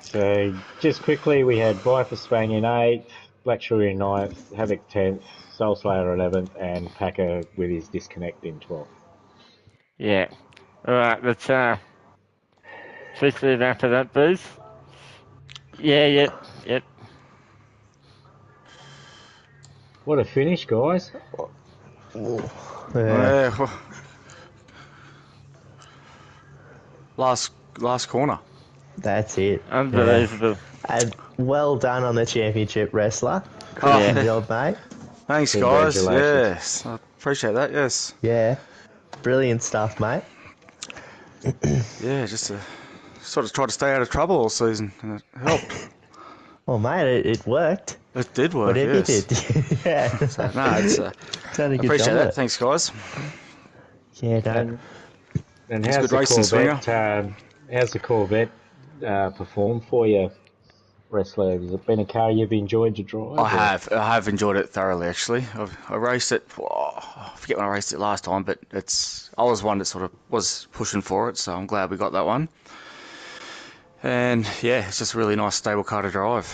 so just quickly, we had Viper Spang in 8th, Black Sugar in 9th, Havoc 10th, Soul Slayer 11th, and Packer with his disconnect in 12th. Yeah. Alright, let's quickly wrap it up, Bruce. Yeah, yep. What a finish, guys! Yeah. Yeah. Last corner. That's it. Unbelievable. Yeah. And well done on the championship wrestler. Oh, Yeah. Good job, mate. thanks, guys. Congratulations. Yes, I appreciate that. Yes. Yeah. Brilliant stuff, mate. Yeah, just to sort of try to stay out of trouble all season, and it helped. Well, mate, it worked. It did work. Whatever yes. you did. Yeah. So, no, it's. Done a I good appreciate job that. of it. Thanks, guys. Yeah, don't. And It's how's good the racing, Corvette? How's the Corvette performed for you, wrestler? Has it been a car you've enjoyed to drive? I have enjoyed it thoroughly. Actually, I raced it. I forget when I raced it last time, but I was one that sort of was pushing for it, so I'm glad we got that one. And yeah, it's just a really nice, stable car to drive.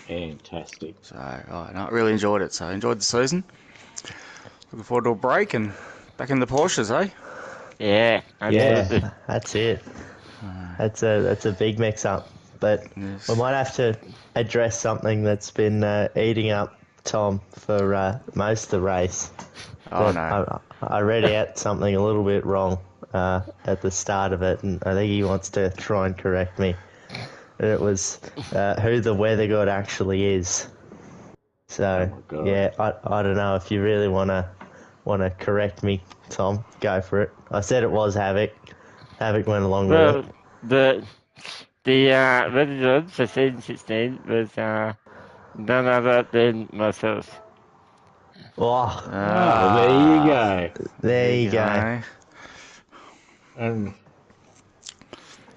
Fantastic. So I really enjoyed it. So I enjoyed the season. Looking forward to a break and back in the Porsches, eh? Yeah, absolutely. Yeah, that's it. That's a big mix-up. But Yes. we might have to address something that's been eating up Tom for most of the race. Oh But no. I read out something a little bit wrong at the start of it, and I think he wants to try and correct me. It was who the weather god actually is. So Oh my God. yeah, I don't know if you really wanna correct me, Tom. Go for it. I said it was Havoc. Havoc went along with Well, it. the Red Dot for season 16 was none other than myself. Oh, There you go. there you go. eh? And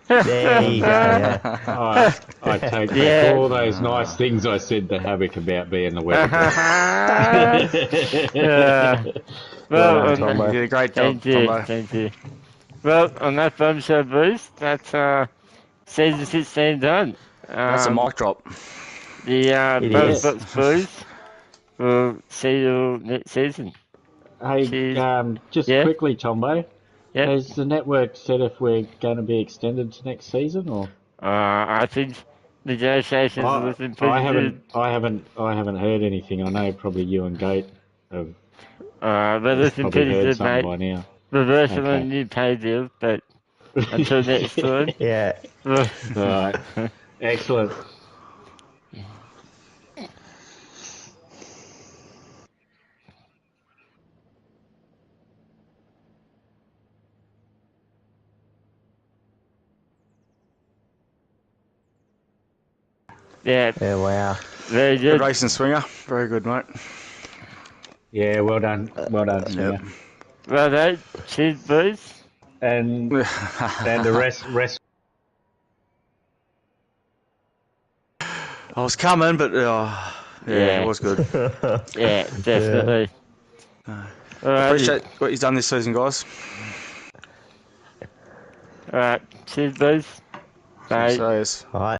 There you go. Yeah. I take back Yeah. all those nice things I said to Havoc about being the weather. Well, Well on done, that- Tombo. You did a great job, thank you, Tombo. thank you. Well, on that bombshell boost, that's season 16 done. That's a mic drop. The It Buzz is. Box Blues will see you next season. Hey, Cheers. just Yeah? quickly, Tombo. Yep. Has the network said if we're going to be extended to next season, or I think negotiations are looking pretty I good. haven't heard anything. I know probably you and Goat have We're looking probably pretty heard good, something mate. by now. We're working on a Okay. new pay deal, but until next time. Yeah. All right, excellent. Yeah, Yeah. Wow. very Good good. racing, Swinger. Very good, mate. Yeah, well done, Swinger. Yep. Well done. Cheers, boys. And the rest. I was coming, but yeah, Yeah. it was good. Yeah, definitely. Alright, Appreciate what you've done this season, guys. alright. Cheers, boys. Bye. So, yes. All right.